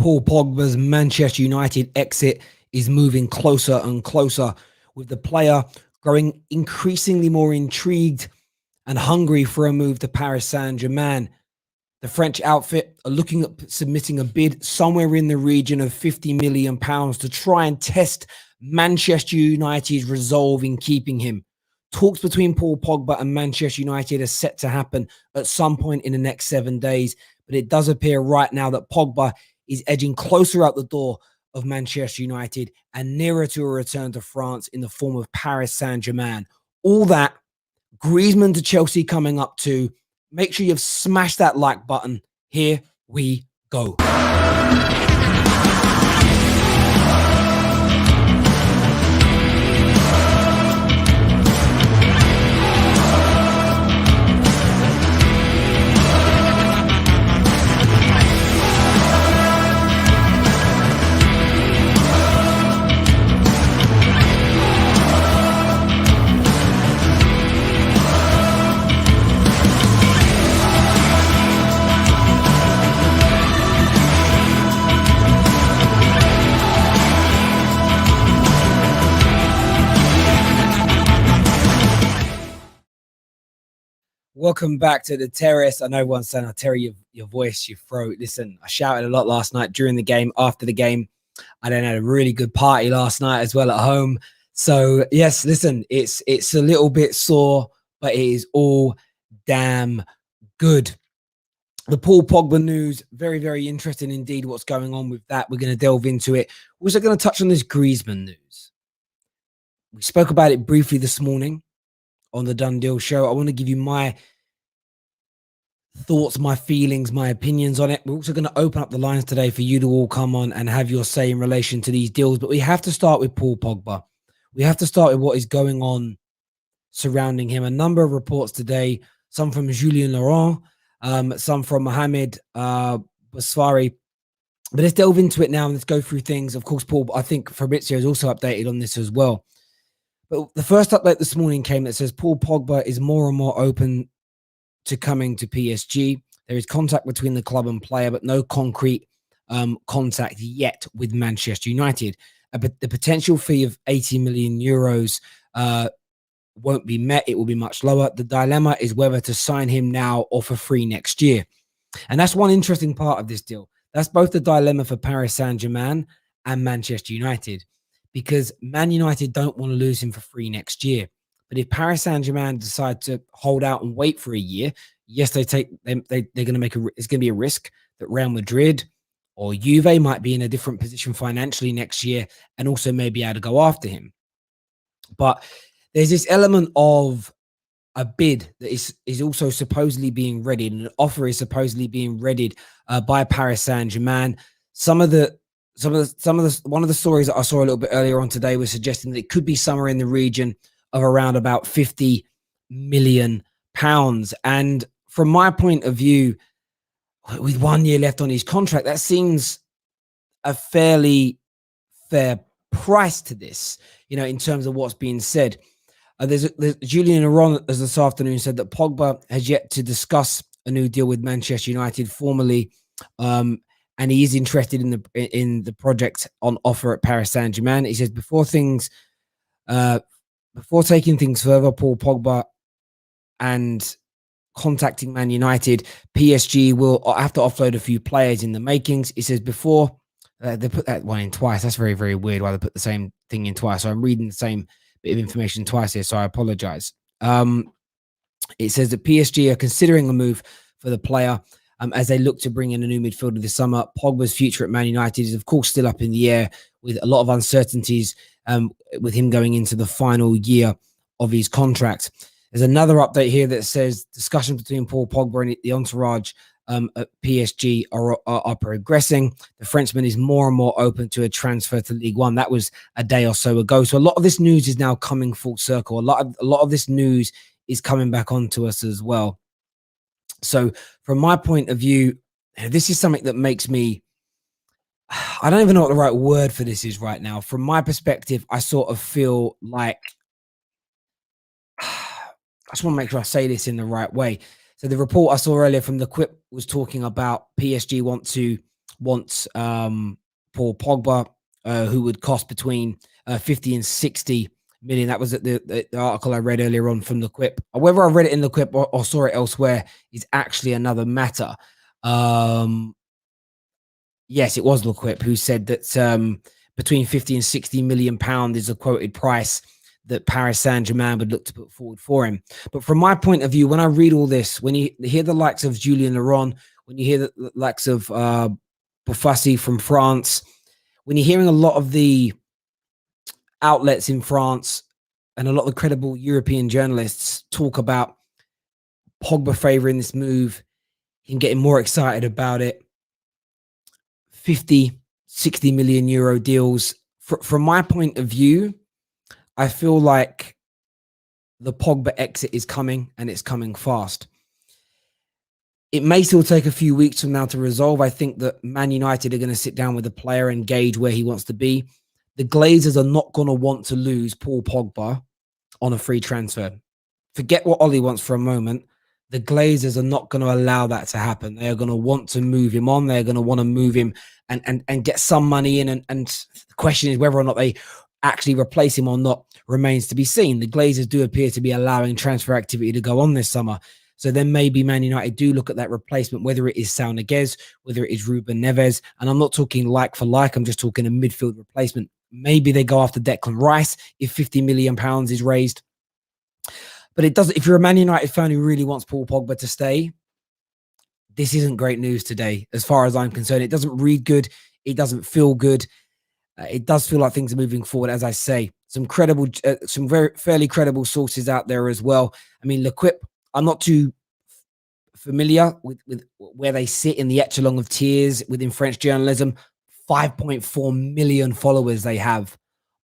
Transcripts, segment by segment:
Paul Pogba's Manchester United exit is moving closer and closer, with the player growing increasingly more intrigued and hungry for a move to Paris Saint-Germain. The French outfit are looking at submitting a bid somewhere in the region of £50 million to try and test Manchester United's resolve in keeping him. Talks between Paul Pogba and Manchester United are set to happen at some point in the next 7 days, but it does appear right now that Pogba is edging closer out the door of Manchester United and nearer to a return to France in the form of Paris Saint-Germain. All that, Griezmann to Chelsea coming up too. Make sure you've smashed that like button. Here we go. Welcome back to the terrace. I know everyone's saying, "I'll tear your voice, your throat." Listen, I shouted a lot last night during the game, after the game. I then had a really good party last night as well at home. So yes, listen, it's a little bit sore, but it is all damn good. The Paul Pogba news, very, very interesting indeed what's going on with that. We're going to delve into it. We're also going to touch on this Griezmann news. We spoke about it briefly this morning on the Done Deal show. I want to give you my thoughts, my feelings, my opinions on it. We're also going to open up the lines today for you to all come on and have your say in relation to these deals. But we have to start with Paul Pogba. We have to start with what is going on surrounding him. A number of reports today, some from Julien Laurent, some from Mohamed Basfari. But let's delve into it now and let's go through things. Of course, Paul, I think Fabrizio is also updated on this as well. But the first update this morning came that says Paul Pogba is more and more open to coming to PSG. There is contact between the club and player, but no concrete contact yet with Manchester United. But the potential fee of 80 million euros won't be met. It will be much lower. The dilemma is whether to sign him now or for free next year. And that's one interesting part of this deal. That's both the dilemma for Paris Saint-Germain and Manchester United, because Man United don't want to lose him for free next year. But if Paris Saint-Germain decide to hold out and wait for a year, yes, they're going to make it's going to be a risk that Real Madrid or Juve might be in a different position financially next year and also may be able to go after him. But there's this element of a bid that is also supposedly being readied, and an offer is supposedly being readied by Paris Saint-Germain. One of the stories that I saw a little bit earlier on today was suggesting that it could be somewhere in the region of around about 50 million pounds. And from my point of view, with 1 year left on his contract, that seems a fairly fair price to this, in terms of what's being said. There's Julien Laurent this afternoon said that Pogba has yet to discuss a new deal with Manchester United formally, and he is interested in the project on offer at Paris Saint-Germain. He says before taking things further, Paul Pogba and contacting Man United, PSG will have to offload a few players in the makings. He says before they put that one in twice. That's very, very weird why they put the same thing in twice. So I'm reading the same bit of information twice here, so I apologize. It says that PSG are considering a move for the player as they look to bring in a new midfielder this summer. Pogba's future at Man United is, of course, still up in the air with a lot of uncertainties with him going into the final year of his contract. There's another update here that says discussions between Paul Pogba and the entourage at PSG are progressing. The Frenchman is more and more open to a transfer to League One. That was a day or so ago. So a lot of this news is now coming full circle. A lot of this news is coming back onto us as well. So from my point of view, this is something that makes me, I don't even know what the right word for this is right now. From my perspective, I sort of feel like, I just want to make sure I say this in the right way. So the report I saw earlier from the Quip was talking about PSG want to wants Paul Pogba, who would cost between 50 and 60 million. That was at the article I read earlier on from the Quip. Whether I read it in the Quip or saw it elsewhere is actually another matter. Yes, it was the Quip who said that between 50 and 60 million pound is a quoted price that Paris Saint-Germain would look to put forward for him. But from my point of view, when I read all this, when you hear the likes of Julien Laurent, when you hear the likes of Bouffassi from France, when you're hearing a lot of the outlets in France and a lot of the credible European journalists talk about Pogba favouring this move and getting more excited about it, 50, 60 million euro deals. From my point of view, I feel like the Pogba exit is coming, and it's coming fast. It may still take a few weeks from now to resolve. I think that Man United are going to sit down with the player and gauge where he wants to be. The Glazers are not going to want to lose Paul Pogba on a free transfer. Forget what Ollie wants for a moment. The Glazers are not going to allow that to happen. They are going to want to move him on. They're going to want to move him and get some money in. And the question is whether or not they actually replace him or not remains to be seen. The Glazers do appear to be allowing transfer activity to go on this summer. So then maybe Man United do look at that replacement, whether it is Saúl Ñíguez, whether it is Ruben Neves. And I'm not talking like for like. I'm just talking a midfield replacement. Maybe they go after Declan Rice if 50 million pounds is raised. But it doesn't. If you're a Man United fan who really wants Paul Pogba to stay, this isn't great news today, as far as I'm concerned. It doesn't read good. It doesn't feel good. It does feel like things are moving forward, as I say. Some credible, some fairly credible sources out there as well. I mean, Le Quip, I'm not too familiar with where they sit in the echelon of tiers within French journalism. 5.4 million followers they have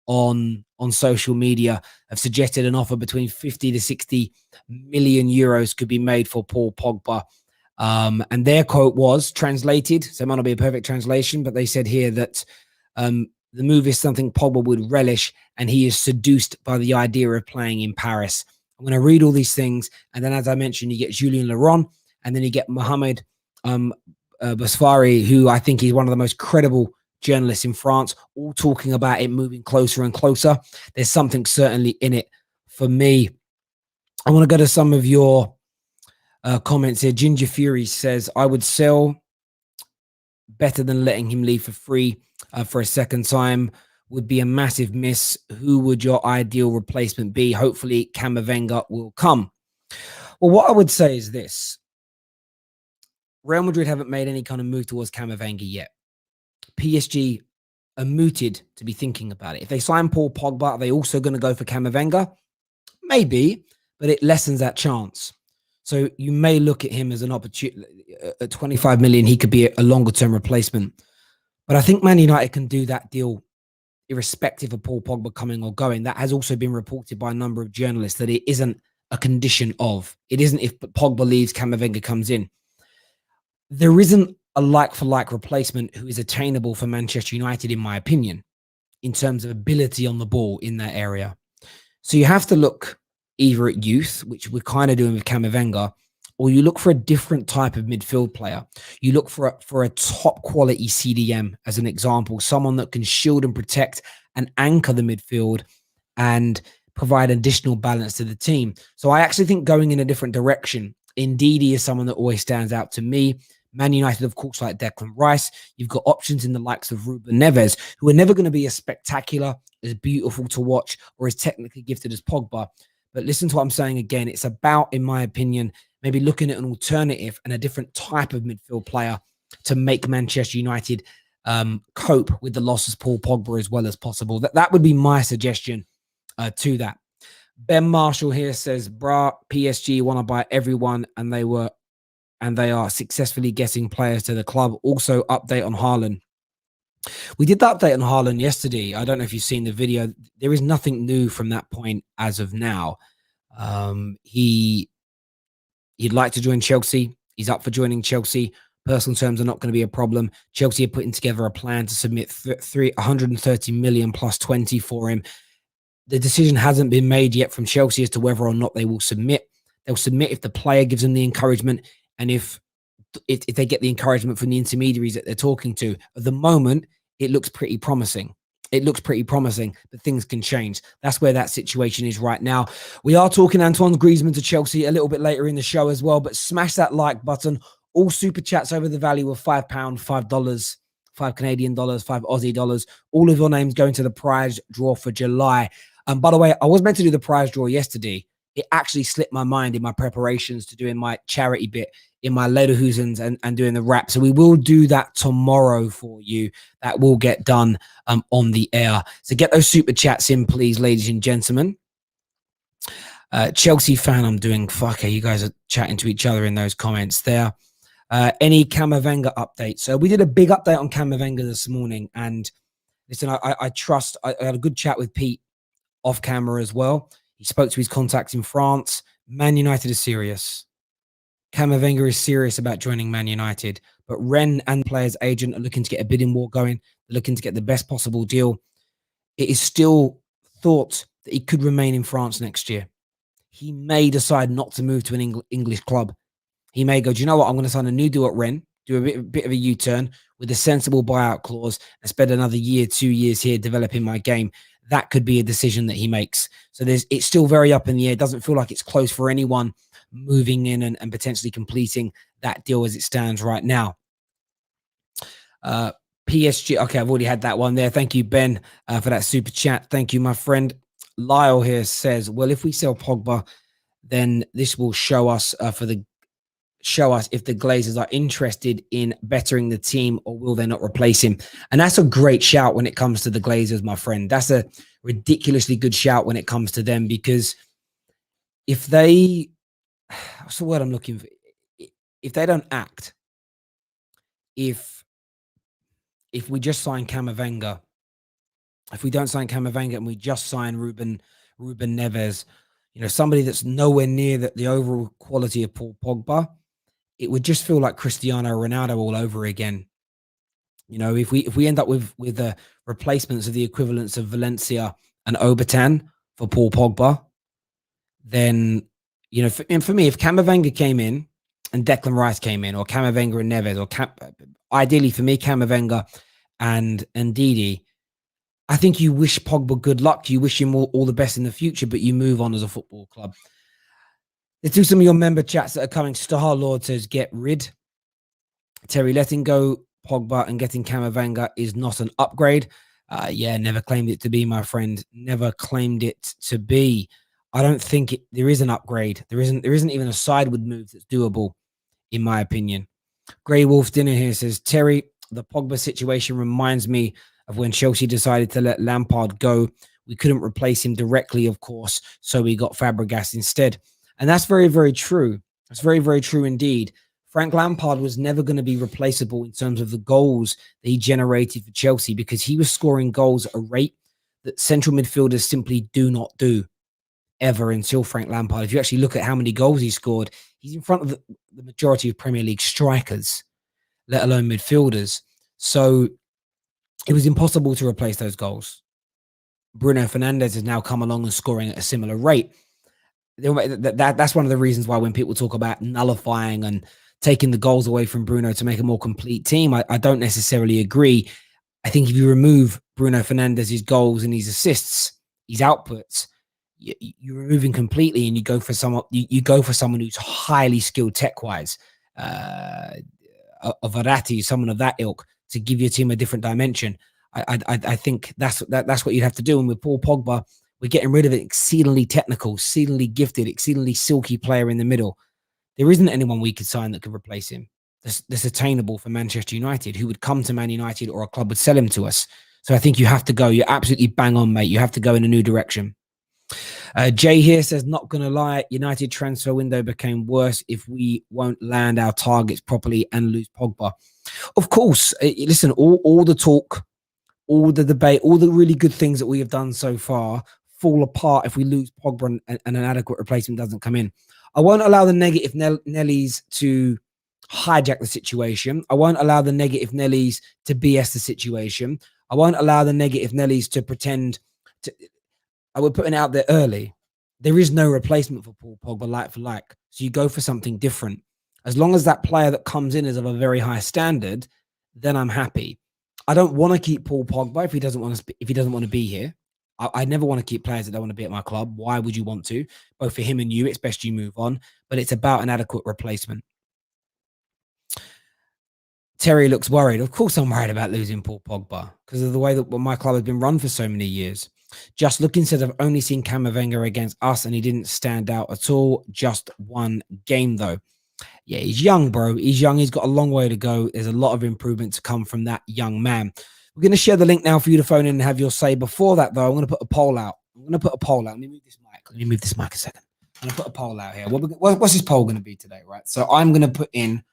on social media have suggested an offer between 50 to 60 million euros could be made for Paul Pogba. And their quote was translated, so it might not be a perfect translation, but they said here that the move is something Pogba would relish, and he is seduced by the idea of playing in Paris. I'm going to read all these things, and then, as I mentioned, you get Julien Laurent, and then you get Mohamed Bouffassi, who I think is one of the most credible journalists in France, all talking about it moving closer and closer. There's something certainly in it for me. I want to go to some of your comments here. Ginger Fury says, I would sell better than letting him leave for free for a second time. Would be a massive miss. Who would your ideal replacement be? Hopefully CAMAVINGA will come. Well, what I would say is this. Real Madrid haven't made any kind of move towards CAMAVINGA yet. PSG are mooted to be thinking about it. If they sign Paul Pogba, are they also going to go for CAMAVINGA? Maybe, but it lessens that chance. So you may look at him as an opportunity. At 25 million, he could be a longer-term replacement. But I think Man United can do that deal irrespective of Paul Pogba coming or going. That has also been reported by a number of journalists that it isn't a condition of. It isn't if Pogba leaves, CAMAVINGA comes in. There isn't a like-for-like replacement who is attainable for Manchester United, in my opinion, in terms of ability on the ball in that area. So you have to look either at youth, which we're kind of doing with CAMAVINGA, or you look for a different type of midfield player. You look for a top-quality CDM, as an example, someone that can shield and protect and anchor the midfield and provide additional balance to the team. So I actually think going in a different direction. Ndidi is someone that always stands out to me. Man United, of course, like Declan Rice. You've got options in the likes of Ruben Neves, who are never going to be as spectacular, as beautiful to watch, or as technically gifted as Pogba. But listen to what I'm saying again. It's about, in my opinion, maybe looking at an alternative and a different type of midfield player to make Manchester United cope with the loss of Paul Pogba as well as possible. That would be my suggestion to that. Ben Marshall here says, bruh, PSG want to buy everyone, and they are successfully getting players to the club. Also, update on Haaland. We did the update on Haaland yesterday. I don't know if you've seen the video. There is nothing new from that point as of now. He'd like to join Chelsea. He's up for joining Chelsea. Personal terms are not going to be a problem. Chelsea are putting together a plan to submit 130 million plus 20 for him. The decision hasn't been made yet from Chelsea as to whether or not they will submit. They'll submit if the player gives them the encouragement, and if if they get the encouragement from the intermediaries that they're talking to. At the moment, it looks pretty promising. It looks pretty promising, but things can change. That's where that situation is right now. We are talking Antoine Griezmann to Chelsea a little bit later in the show as well, but smash that like button. All super chats over the value of £5, $5, 5 Canadian dollars, 5 Aussie dollars. All of your names going to the prize draw for July. And by the way, I was meant to do the prize draw yesterday. It actually slipped my mind in my preparations to doing my charity bit in my Lederhusens and doing the wrap. So we will do that tomorrow for you. That will get done on the air. So get those super chats in, please, ladies and gentlemen. Chelsea fan, I'm doing fucker. You guys are chatting to each other in those comments there. Any CAMAVINGA updates? So we did a big update on CAMAVINGA this morning. And listen, I trust, I had a good chat with Pete off camera as well. He spoke to his contacts in France. Man United is serious. CAMAVINGA is serious about joining Man United, but Rennes and the player's agent are looking to get a bidding war going. They're looking to get the best possible deal. It is still thought that he could remain in France next year. He may decide not to move to an English club. He may go, do you know what? I'm going to sign a new deal at Rennes, do a bit of a U-turn with a sensible buyout clause and spend another year, 2 years here developing my game. That could be a decision that he makes. So it's still very up in the air. It doesn't feel like it's close for anyone moving in and potentially completing that deal as it stands right now. PSG. Okay, I've already had that one there. Thank you, Ben, for that super chat. Thank you, my friend. Lyle here says, well, if we sell Pogba, then this will show us if the Glazers are interested in bettering the team, or will they not replace him? And that's a great shout when it comes to the Glazers, my friend. That's a ridiculously good shout when it comes to them, because if they, what's the word I'm looking for? If they don't act, if we just sign CAMAVINGA, if we don't sign CAMAVINGA and we just sign Ruben Neves, you know, somebody that's nowhere near the overall quality of Paul Pogba, it would just feel like Cristiano Ronaldo all over again. You know, if we end up with the replacements of the equivalents of Valencia and Obertan for Paul Pogba, then, you know, for me, if CAMAVINGA came in and Declan Rice came in, or CAMAVINGA and Neves, or ideally for me, CAMAVINGA and Ndidi, I think you wish Pogba good luck. You wish him all the best in the future, but you move on as a football club. Let's do some of your member chats that are coming. Star Lord says, get rid. Terry, letting go Pogba and getting CAMAVINGA is not an upgrade. Yeah, never claimed it to be, my friend. Never claimed it to be. I don't think there is an upgrade. There isn't even a sideward move that's doable, in my opinion. Grey Wolf Dinner here says, Terry, the Pogba situation reminds me of when Chelsea decided to let Lampard go. We couldn't replace him directly, of course, so we got Fabregas instead. And that's very, very true. That's very, very true indeed. Frank Lampard was never going to be replaceable in terms of the goals that he generated for Chelsea, because he was scoring goals at a rate that central midfielders simply do not do ever until Frank Lampard. If you actually look at how many goals he scored, he's in front of the majority of Premier League strikers, let alone midfielders. So it was impossible to replace those goals. Bruno Fernandes has now come along and scoring at a similar rate. That's one of the reasons why when people talk about nullifying and taking the goals away from Bruno to make a more complete team, I don't necessarily agree. I think if you remove Bruno Fernandes' goals and his assists, his outputs, you're removing completely, and you go for someone. You go for someone who's highly skilled tech-wise, a Verratti, someone of that ilk, to give your team a different dimension. I think that's what you'd have to do. And with Paul Pogba, we're getting rid of an exceedingly technical, exceedingly gifted, exceedingly silky player in the middle. There isn't anyone we could sign that could replace him. That's attainable for Manchester United, who would come to Man United, or a club would sell him to us. So I think you have to go. You're absolutely bang on, mate. You have to go in a new direction. Jay here says, not going to lie, United transfer window became worse if we won't land our targets properly and lose Pogba. Of course, listen, all the talk, all the debate, all the really good things that we have done so far fall apart if we lose Pogba and an adequate replacement doesn't come in. I won't allow the negative Nellies to hijack the situation. I won't allow the negative Nellies to BS the situation. I won't allow the negative Nellies to pretend to... I would put it out there early. There is no replacement for Paul Pogba, like for like. So you go for something different. As long as that player that comes in is of a very high standard, then I'm happy. I don't want to keep Paul Pogba if he doesn't want to be here. I never want to keep players that don't want to be at my club. Why would you want to? Both for him and you, it's best you move on. But it's about an adequate replacement. Terry looks worried. Of course, I'm worried about losing Paul Pogba because of the way that my club has been run for so many years. Just looking, said I've only seen CAMAVINGA against us and he didn't stand out at all. Just one game, though. Yeah, he's young, bro. He's young. He's got a long way to go. There's a lot of improvement to come from that young man. We're going to share the link now for you to phone in and have your say. Before that, though, I'm going to put a poll out. Let me move this mic a second. I'm going to put a poll out here. What's this poll going to be today, right? So I'm going to put in,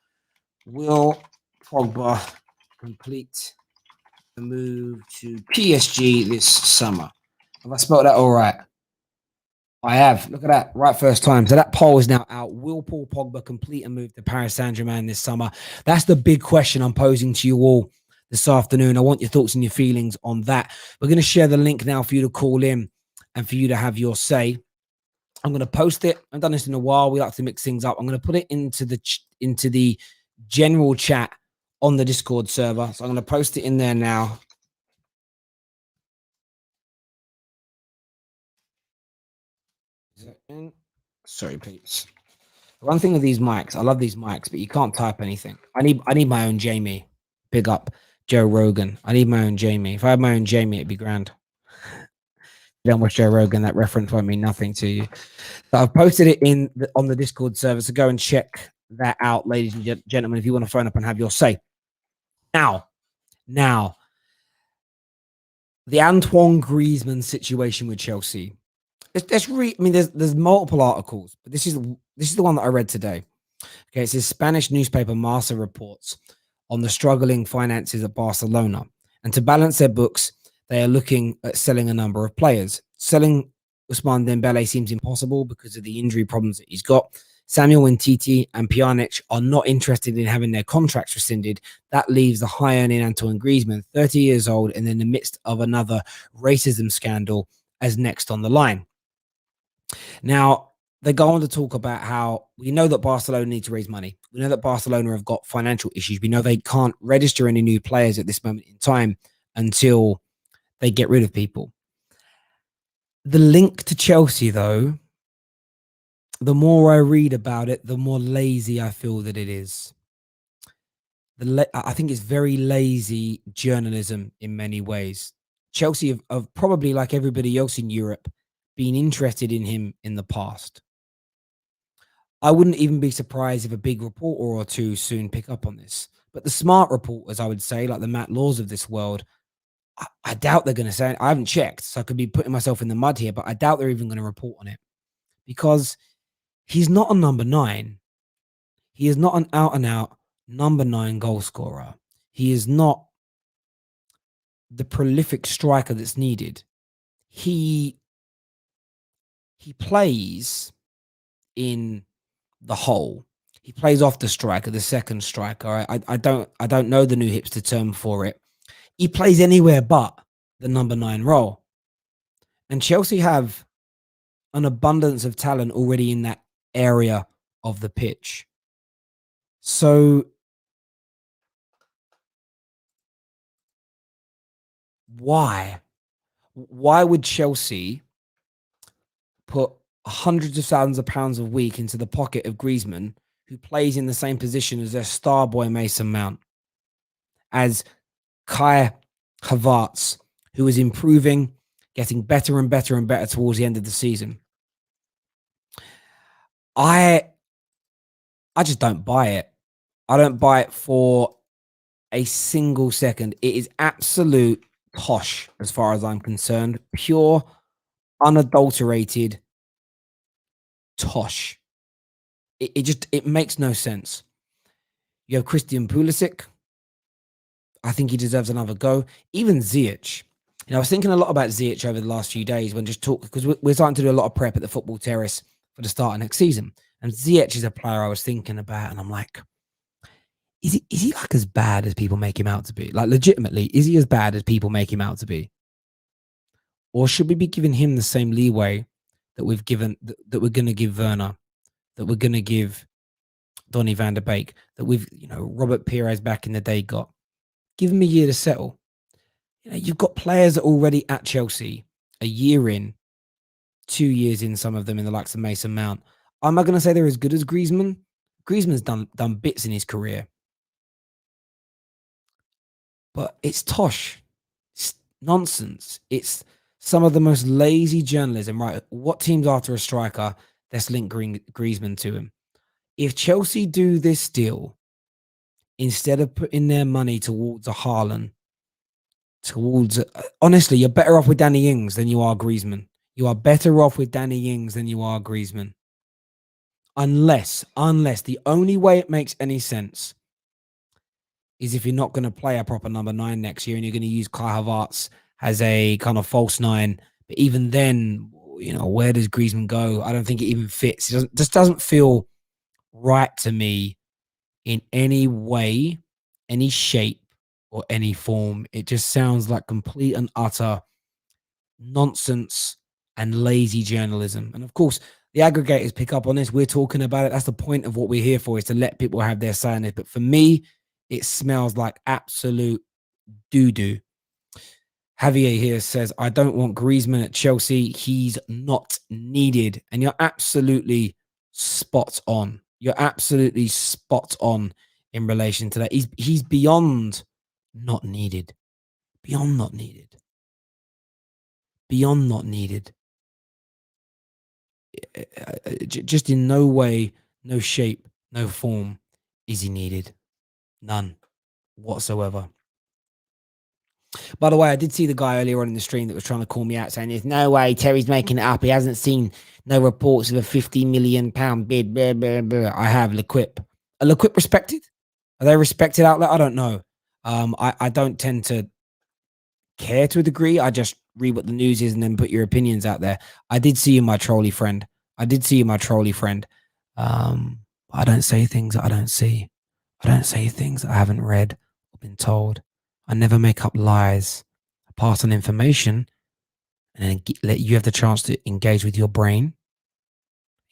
will Pogba complete the move to PSG this summer? Have I spelled that all right? I have. Look at that. Right first time. So that poll is now out. Will Paul Pogba complete a move to Paris Saint-Germain this summer? That's the big question I'm posing to you all this afternoon. I want your thoughts and your feelings on that. We're going to share the link now for you to call in and for you to have your say. I'm going to post it. I've done this in a while. We like to mix things up. I'm going to put it into the general chat on the Discord server. So I'm going to post it in there now. Sorry, peeps. One thing with these mics, I love these mics, but you can't type anything. I need my own Jamie. Big up Joe Rogan. I need my own Jamie. If I had my own Jamie, it'd be grand. You don't watch Joe Rogan, that reference won't mean nothing to you. So I've posted it on the Discord server, so go and check that out, ladies and gentlemen, if you want to phone up and have your say. Now, the Antoine Griezmann situation with Chelsea. There's multiple articles, but this is the one that I read today. Okay, it says Spanish newspaper Marca reports on the struggling finances at Barcelona, and to balance their books, they are looking at selling a number of players. Selling Ousmane Dembele seems impossible because of the injury problems that he's got. Samuel Umtiti and Pjanic are not interested in having their contracts rescinded. That leaves the high-earning Antoine Griezmann, 30 years old, and in the midst of another racism scandal as next on the line. Now, they go on to talk about how we know that Barcelona need to raise money. We know that Barcelona have got financial issues. We know they can't register any new players at this moment in time until they get rid of people. The link to Chelsea, though, the more I read about it, the more lazy I feel that it is. I think it's very lazy journalism in many ways. Chelsea have probably, like everybody else in Europe, been interested in him in the past. I wouldn't even be surprised if a big reporter or two soon pick up on this. But the smart reporters, I would say, like the Matt Laws of this world, I doubt they're going to say it. I haven't checked, so I could be putting myself in the mud here, but I doubt they're even going to report on it because he's not a number 9. He is not an out-and-out number 9 goal scorer. He is not the prolific striker that's needed. He plays in the hole. He plays off the striker, the second striker. I don't know the new hipster term for it. He plays anywhere but the number 9 role. And Chelsea have an abundance of talent already in that area of the pitch. So why would Chelsea put hundreds of thousands of pounds a week into the pocket of Griezmann, who plays in the same position as their star boy Mason Mount, as Kai Havertz, who is improving, getting better and better and better towards the end of the season? I just don't buy it. I don't buy it for a single second. It is absolute tosh as far as I'm concerned. Pure, unadulterated tosh. It makes no sense. You have Christian Pulisic. I think he deserves another go. Even Ziyech. I was thinking a lot about Ziyech over the last few days when just talking, because we're starting to do a lot of prep at the football terrace for the start of next season. And Ziyech is a player I was thinking about, and I'm like, is he like as bad as people make him out to be? Like, legitimately, is he as bad as people make him out to be? Or should we be giving him the same leeway that we're going to give Werner, that we're going to give Donny van der Beek, that we've, Robert Pires back in the day got. Give him a year to settle. You've got players that are already at Chelsea a year in, 2 years in, some of them in the likes of Mason Mount. I'm not going to say they're as good as Griezmann. Griezmann's done bits in his career. But it's tosh. It's nonsense. It's some of the most lazy journalism, right? What team's after a striker? Let's link Griezmann to him. If Chelsea do this deal, instead of putting their money towards a Haaland, honestly, you're better off with Danny Ings than you are Griezmann. You are better off with Danny Ings than you are Griezmann. Unless the only way it makes any sense is if you're not going to play a proper number 9 next year and you're going to use Kai Havertz as a kind of false 9. But even then, where does Griezmann go? I don't think it even fits. It just doesn't feel right to me in any way, any shape, or any form. It just sounds like complete and utter nonsense and lazy journalism. And of course, the aggregators pick up on this. We're talking about it. That's the point of what we're here for, is to let people have their say on it. But for me, it smells like absolute doo-doo. Javier here says, I don't want Griezmann at Chelsea. He's not needed. And you're absolutely spot on. You're absolutely spot on in relation to that. He's beyond not needed. Beyond not needed. Beyond not needed. Just in no way, no shape, no form is he needed. None whatsoever. By the way, I did see the guy earlier on in the stream that was trying to call me out saying there's no way Terry's making it up. He hasn't seen no reports of a £50 million bid. Blah, blah, blah. I have L'Equipe. Are L'Equipe respected? Are they a respected outlet? I don't know. I don't tend to care to a degree. I just read what the news is and then put your opinions out there. I did see you, my trolley friend. I don't say things that I don't see. I don't say things that I haven't read or been told. I never make up lies. I pass on information and then let you have the chance to engage with your brain,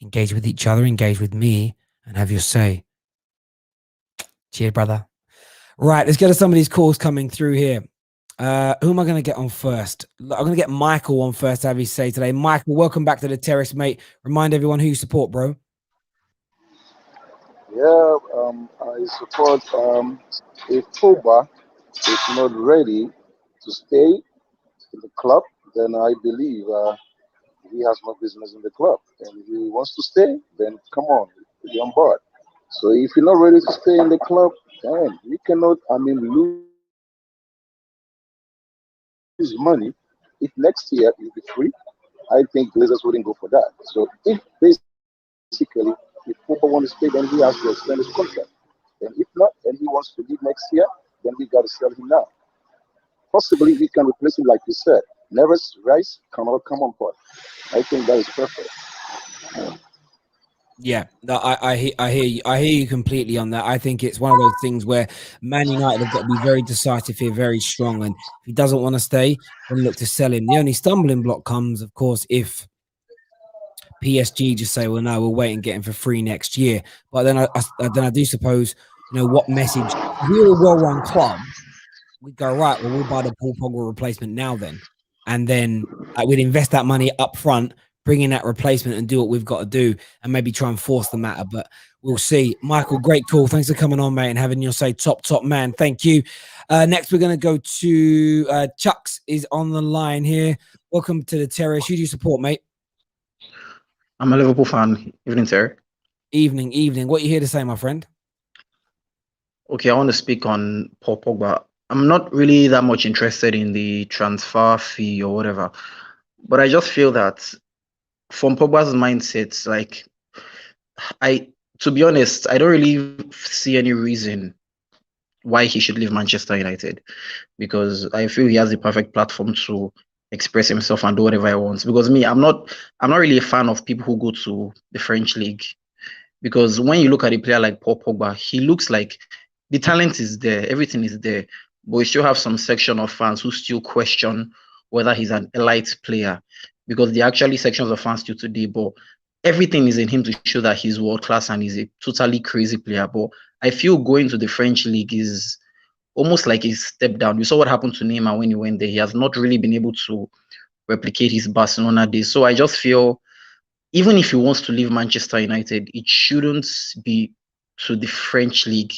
engage with each other, engage with me, and have your say. Cheers, brother. Right, let's get to some of these calls coming through here. Who am I going to get on first? I'm going to get Michael on first to have his say today. Michael, welcome back to the terrace, mate. Remind everyone who you support, bro. Yeah, I support if Pogba is not ready to stay in the club, then I believe he has no business in the club. And if he wants to stay, then come on, be on board. So if you're not ready to stay in the club, then you cannot, lose money. If next year you'll be free, I think Glazers wouldn't go for that. So if basically, if Pogba wants to stay, then he has to extend his contract. And if not, and he wants to leave next year, then we got to sell him now. Possibly we can replace him, like you said. Neves, Rice, come on board. I think that is perfect. Yeah, no, I hear you completely on that. I think it's one of those things where Man United have got to be very decisive here, very strong. And if he doesn't want to stay, then look to sell him. The only stumbling block comes, of course, if PSG just say, well, no, we'll wait and get him for free next year. But then I do suppose, what message? If we were a well-run club, we'd go, right, well, we'll buy the Paul Pogba replacement now then. And then we'd invest that money up front, bring in that replacement and do what we've got to do and maybe try and force the matter. But we'll see. Michael, great call. Thanks for coming on, mate, and having your say top man. Thank you. Next, we're going to go to Chucks is on the line here. Welcome to the terrace. Who do you support, mate? I'm a Liverpool fan. Evening, sir. Evening. What are you here to say, my friend? Okay, I want to speak on Paul Pogba. I'm not really that much interested in the transfer fee or whatever, but I just feel that from Pogba's mindset, like to be honest, I don't really see any reason why he should leave Manchester United, because I feel he has the perfect platform to express himself and do whatever he wants. Because I'm not really a fan of people who go to the French league, because when you look at a player like Paul Pogba, he looks like the talent is there, everything is there, but we still have some section of fans who still question whether he's an elite player, because there are actually sections of fans still today, but everything is in him to show that he's world class and he's a totally crazy player. But I feel going to the French league is almost like a step down. You saw what happened to Neymar when he went there. He has not really been able to replicate his Barcelona days. So I just feel even if he wants to leave Manchester United, it shouldn't be to the French league.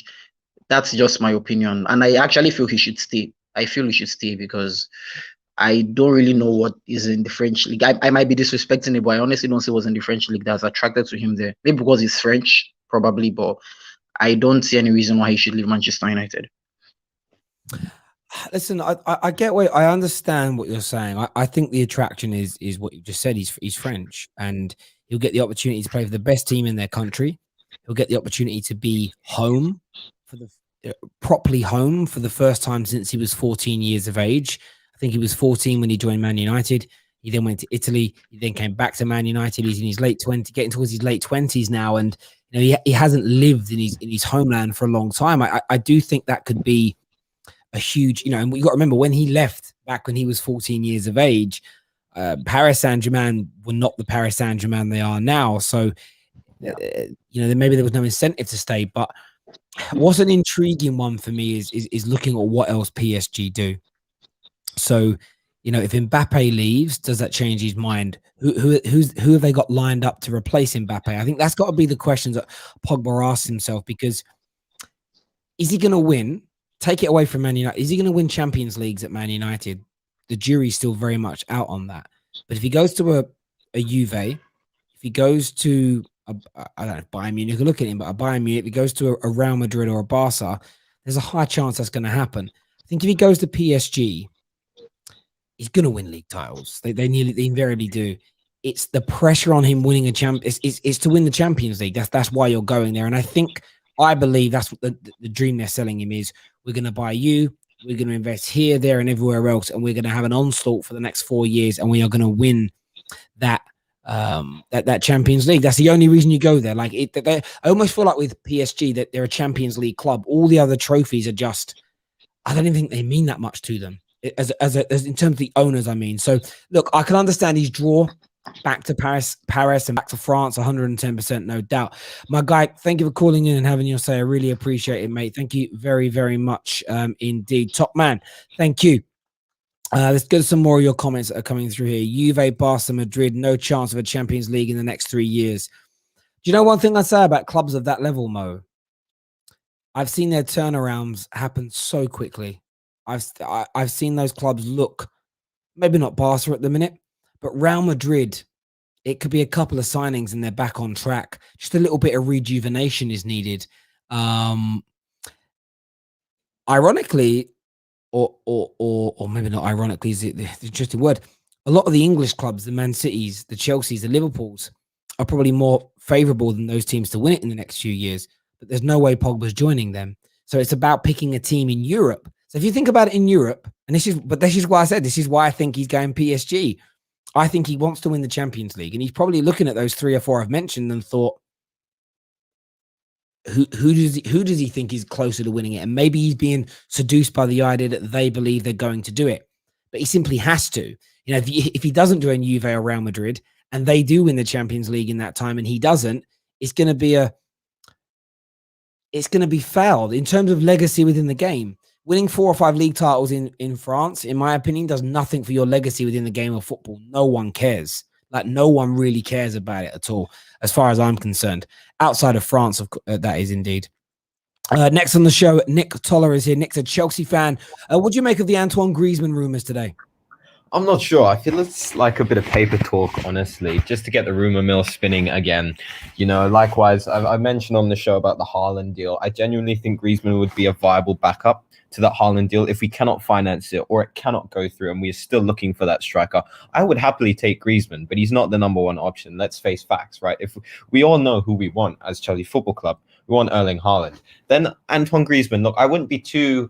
That's just my opinion. And I actually feel he should stay. I feel he should stay because I don't really know what is in the French league. I might be disrespecting it, but I honestly don't see what's in the French league that's attracted to him there. Maybe because he's French, probably, but I don't see any reason why he should leave Manchester United. Listen, I get what I understand what you're saying. I think the attraction is what you just said. He's French, and he'll get the opportunity to play for the best team in their country. He'll get the opportunity to be home for the properly home for the first time since he was 14 years of age. I think he was 14 when he joined Man United. He then went to Italy. He then came back to Man United. He's in his late 20s, getting towards his late 20s now, and you know he hasn't lived in his homeland for a long time. I do think that could be a huge, you know, and you got to remember when he left back when he was 14 years of age, Paris Saint-Germain were not the Paris Saint-Germain they are now. So, you know, maybe there was no incentive to stay. But what's an intriguing one for me is looking at what else PSG do. So, you know, if Mbappe leaves, does that change his mind? Who have they got lined up to replace Mbappe? I think that's got to be the questions that Pogba asks himself, because is he going to win? Take it away from Man United. Is he going to win Champions Leagues at Man United? The jury's still very much out on that. But if he goes to a Juve, if he goes to I don't know, Bayern Munich, look at him, but a Bayern Munich, if he goes to a Real Madrid or a Barca, there's a high chance that's going to happen. I think if he goes to PSG, he's going to win league titles. They invariably do. It's the pressure on him winning a champ. It's to win the Champions League. That's why you're going there. And I believe that's what the dream they're selling him is. We're going to buy you. We're going to invest here, there, and everywhere else, and we're going to have an onslaught for the next 4 years, and we are going to win that Champions League. That's the only reason you go there. Like I almost feel like with PSG that they're a Champions League club. All the other trophies are just, I don't even think they mean that much to them as in terms of the owners. I mean, so look, I can understand his draw back to Paris and back to France, 110%, no doubt. My guy, thank you for calling in and having your say. I really appreciate it, mate. Thank you very, very much indeed. Top man, thank you. Let's go to some more of your comments that are coming through here. Juve, Barca, Madrid, no chance of a Champions League in the next 3 years. Do you know one thing I say about clubs of that level, Mo? I've seen their turnarounds happen so quickly. I've seen those clubs look, maybe not Barca at the minute, but Real Madrid, it could be a couple of signings and they're back on track. Just a little bit of rejuvenation is needed. Ironically, or maybe not ironically, is it the interesting word? A lot of the English clubs, the Man Cities, the Chelseas, the Liverpools, are probably more favourable than those teams to win it in the next few years. But there's no way Pogba's joining them. So it's about picking a team in Europe. So if you think about it in Europe, and this is why I said this is why I think he's going PSG. I think he wants to win the Champions League, and he's probably looking at those 3 or 4 I've mentioned and thought, who does he think is closer to winning it? And maybe he's being seduced by the idea that they believe they're going to do it, but he simply has to. You know, if he doesn't join Juve or Real Madrid and they do win the Champions League in that time, and he doesn't, it's going to be fouled in terms of legacy within the game. Winning 4 or 5 league titles in France, in my opinion, does nothing for your legacy within the game of football. No one cares. Like, no one really cares about it at all, as far as I'm concerned. Outside of France, that is indeed. Next on the show, Nick Toller is here. Nick's a Chelsea fan. What do you make of the Antoine Griezmann rumors today? I'm not sure. I feel it's like a bit of paper talk, honestly, just to get the rumor mill spinning again. You know, likewise, I mentioned on the show about the Haaland deal. I genuinely think Griezmann would be a viable backup to that Haaland deal. If we cannot finance it or it cannot go through and we're still looking for that striker, I would happily take Griezmann, but he's not the number one option. Let's face facts, right? If we all know who we want as Chelsea Football Club, we want Erling Haaland. Then Antoine Griezmann, look, I wouldn't be too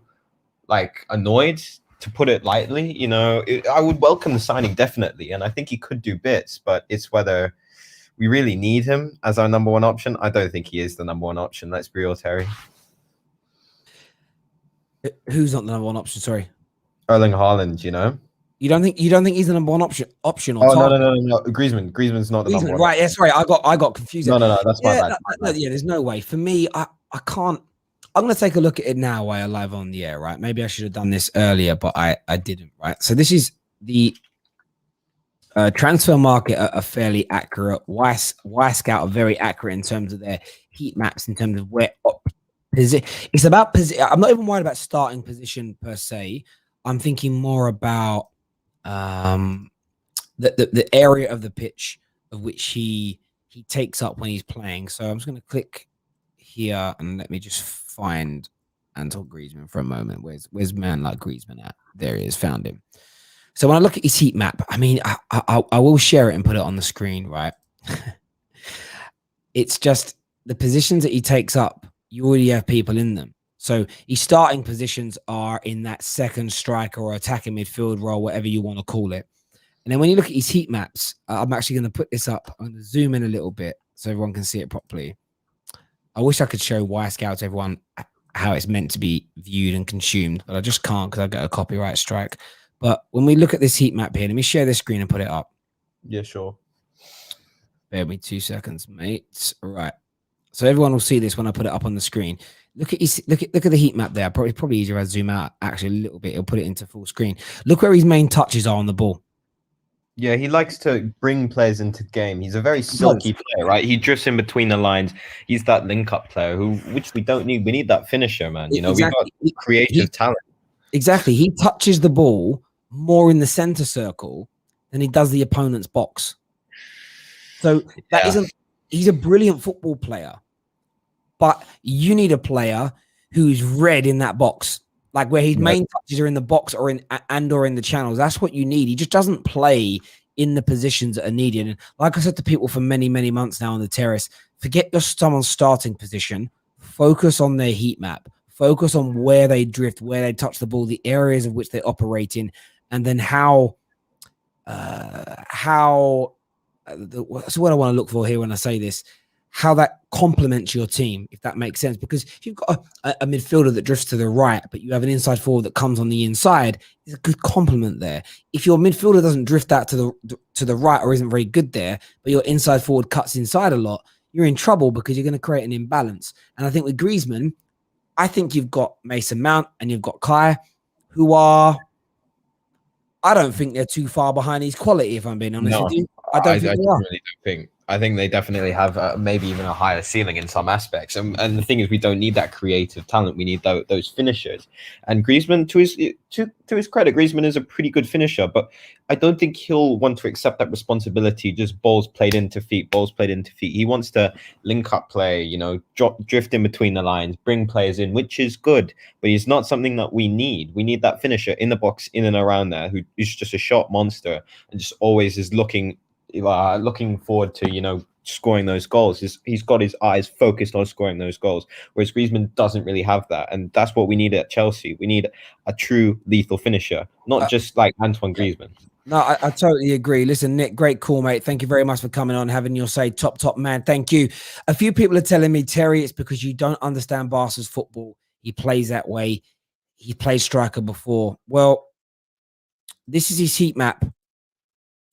annoyed, to put it lightly. You know, I would welcome the signing definitely, and I think he could do bits, but it's whether we really need him as our number one option. I don't think he is the number one option. Let's be real, Terry. Who's not the number one option? Sorry, Erling Haaland. You know, You don't think he's the number one option or Oh no, target? no. Griezmann's not the number Griezmann, one. right? Yeah, sorry, I got confused. No, that's my Yeah, bad. yeah. There's no way for me. I can't. I'm gonna take a look at it now while you're live on the air, right? Maybe I should have done this earlier, but I didn't, right? So this is the transfer market are fairly accurate. Scout are very accurate in terms of their heat maps, in terms of where it's about position. I'm not even worried about starting position per se. I'm thinking more about the area of the pitch of which he takes up when he's playing. So I'm just going to click here and let me just find Antoine Griezmann for a moment. Where's man like Griezmann at? There he is, found him. So when I look at his heat map, I mean, I will share it and put it on the screen, right? It's just the positions that he takes up, you already have people in them. So his starting positions are in that second striker or attacking midfield role, whatever you want to call it. And then when you look at his heat maps, I'm actually going to put this up. I'm going to zoom in a little bit so everyone can see it properly. I wish I could show Scout to everyone how it's meant to be viewed and consumed, but I just can't because I got a copyright strike. But when we look at this heat map here, let me share this screen and put it up. Yeah, sure. Bear with me 2 seconds, mate. All right. So everyone will see this when I put it up on the screen. Look at the heat map there. Probably easier to zoom out actually a little bit. It'll put it into full screen. Look where his main touches are on the ball. Yeah, he likes to bring players into game. He's a very silky player, right? He drifts in between the lines. He's that link-up player which we don't need. We need that finisher, man. You know, exactly. We've got creative talent. Exactly. He touches the ball more in the center circle than he does the opponent's box. So that isn't. He's a brilliant football player, but you need a player who's red in that box, like where his main touches are in the box or in the channels. That's what you need. He just doesn't play in the positions that are needed. And like I said to people for many, many months now on the terrace, forget someone's starting position. Focus on their heat map. Focus on where they drift, where they touch the ball, the areas of which they operate in, and then how that's what I want to look for here when I say this, how that complements your team, if that makes sense. Because if you've got a midfielder that drifts to the right, but you have an inside forward that comes on the inside, there's a good complement there. If your midfielder doesn't drift out to the right or isn't very good there, but your inside forward cuts inside a lot, you're in trouble because you're going to create an imbalance. And I think with Griezmann, I think you've got Mason Mount and you've got Kai, who are, I don't think they're too far behind his quality, if I'm being honest with you. I really don't think. I think they definitely have maybe even a higher ceiling in some aspects. And the thing is, we don't need that creative talent. We need those finishers. And Griezmann, to his credit, Griezmann is a pretty good finisher, but I don't think he'll want to accept that responsibility. Just balls played into feet. He wants to link up play, you know, drift in between the lines, bring players in, which is good, but he's not something that we need. We need that finisher in the box, in and around there, who is just a shot monster and just always is looking forward to, you know, scoring those goals. He's got his eyes focused on scoring those goals, whereas Griezmann doesn't really have that. And that's what we need at Chelsea. We need a true lethal finisher, not just like Antoine Griezmann. No, I totally agree. Listen, Nick, great call, mate. Thank you very much for coming on, having your say. Top man. Thank you. A few people are telling me, Terry, it's because you don't understand Barca's football. He plays that way. He played striker before. Well, this is his heat map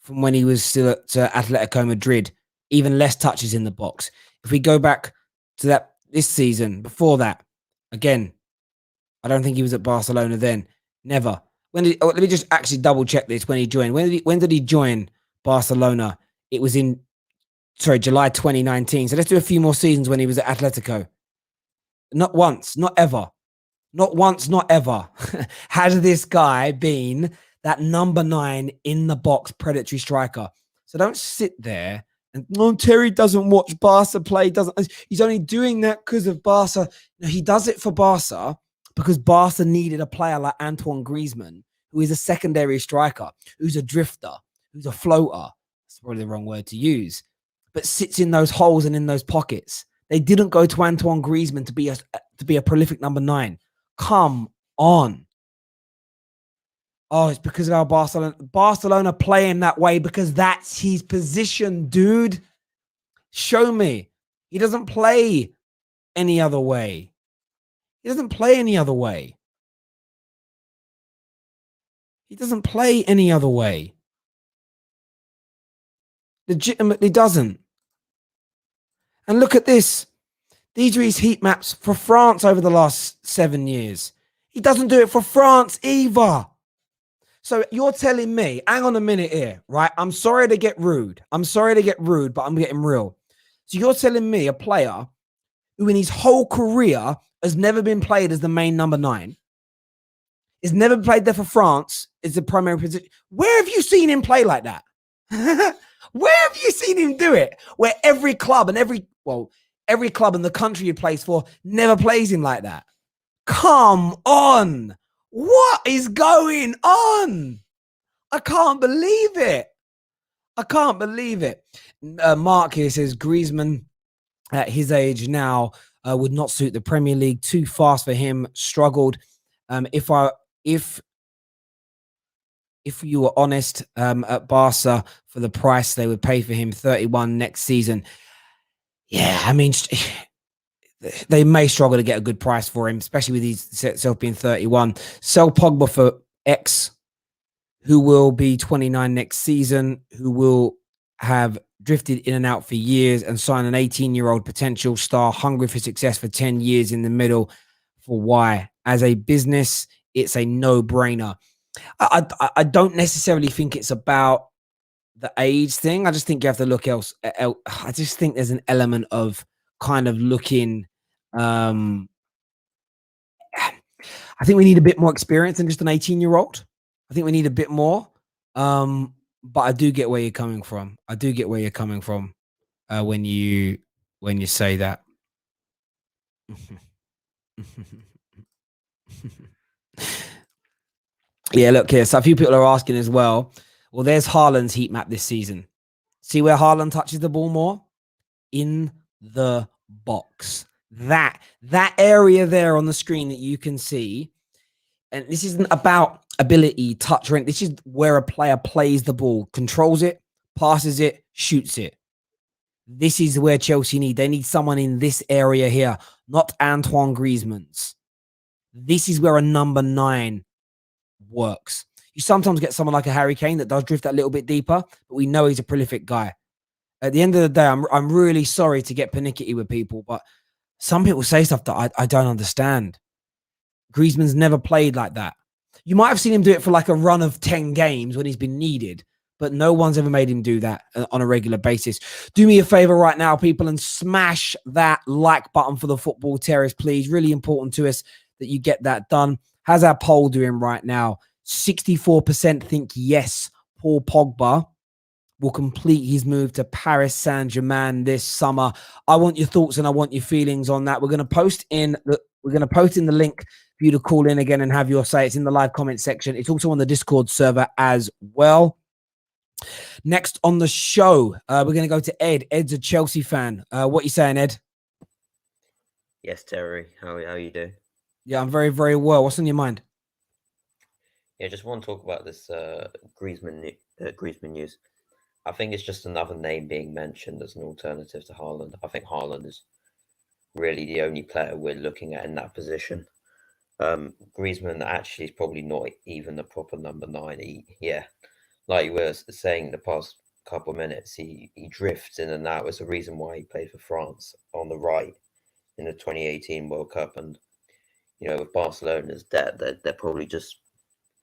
from when he was still at Atletico Madrid, even less touches in the box. If we go back to this season, before that, again, I don't think he was at Barcelona then. Never. Let me just actually double check this when he joined. When did he join Barcelona? It was in July 2019. So let's do a few more seasons when he was at Atletico. Not once, not ever. Not once, not ever. Has this guy been that number 9 in the box predatory striker? So don't sit there and Terry doesn't watch Barca play. He's only doing that because of Barca. No, he does it for Barca because Barca needed a player like Antoine Griezmann, who is a secondary striker, who's a drifter, who's a floater. That's probably the wrong word to use, but sits in those holes and in those pockets. They didn't go to Antoine Griezmann to be a prolific number 9. Come on. Oh, it's because of our Barcelona play him that way because that's his position, dude. Show me. He doesn't play any other way. He doesn't play any other way. He doesn't play any other way. Legitimately doesn't. And look at this. These are his heat maps for France over the last 7 years. He doesn't do it for France either. So you're telling me, hang on a minute here, right? I'm sorry to get rude. But I'm getting real. So you're telling me a player who in his whole career has never been played as the main number 9, has never played there for France, is the primary position. Where have you seen him play like that? Where have you seen him do it? Where every club and every club in the country he plays for never plays him like that. Come on. What is going on? I can't believe it. Mark here says Griezmann at his age now would not suit the Premier League. Too fast for him. Struggled. If you were honest, at Barca for the price they would pay for him, 31 next season. Yeah, I mean, they may struggle to get a good price for him, especially with himself being 31. Sell Pogba for X, who will be 29 next season, who will have drifted in and out for years, and sign an 18-year-old potential star hungry for success for 10 years in the middle. For why? As a business, it's a no-brainer. I don't necessarily think it's about the age thing. I just think you have to look else. I just think there's an element of kind of looking. I think we need a bit more experience than just an 18-year-old. I think we need a bit more. But I do get where you're coming from. When you say that. Yeah, look here. So a few people are asking as well. Well, there's Haaland's heat map this season. See where Haaland touches the ball more? In the box. That area there on the screen that you can see. And this isn't about ability, touch, or anything. This is where a player plays the ball, controls it, passes it, shoots it. This is where Chelsea need. They need someone in this area here, not Antoine Griezmann's. This is where a number 9 works. You sometimes get someone like a Harry Kane that does drift that little bit deeper, but we know he's a prolific guy. At the end of the day, I'm really sorry to get panicky with people, but some people say stuff that I don't understand. Griezmann's never played like that. You might have seen him do it for like a run of 10 games when he's been needed, but no one's ever made him do that on a regular basis. Do me a favor right now, people, and smash that like button for the Football Terrace, please. Really important to us that you get that done. How's our poll doing right now? 64% think yes, Paul Pogba will complete his move to Paris Saint-Germain this summer. I want your thoughts and I want your feelings on that. We're going to post in the link for you to call in again and have your say. It's in the live comment section. It's also on the Discord server as well. Next on the show, we're going to go to Ed. Ed's a Chelsea fan. What are you saying, Ed? Yes, Terry. How you doing? Yeah, I'm very, very well. What's on your mind? Yeah, just want to talk about this Griezmann news. I think it's just another name being mentioned as an alternative to Haaland. I think Haaland is really the only player we're looking at in that position. Griezmann actually is probably not even the proper number 9. Like you were saying the past couple of minutes, he drifts in and out. It's the reason why he played for France on the right in the 2018 World Cup. And, with Barcelona's debt, they're probably just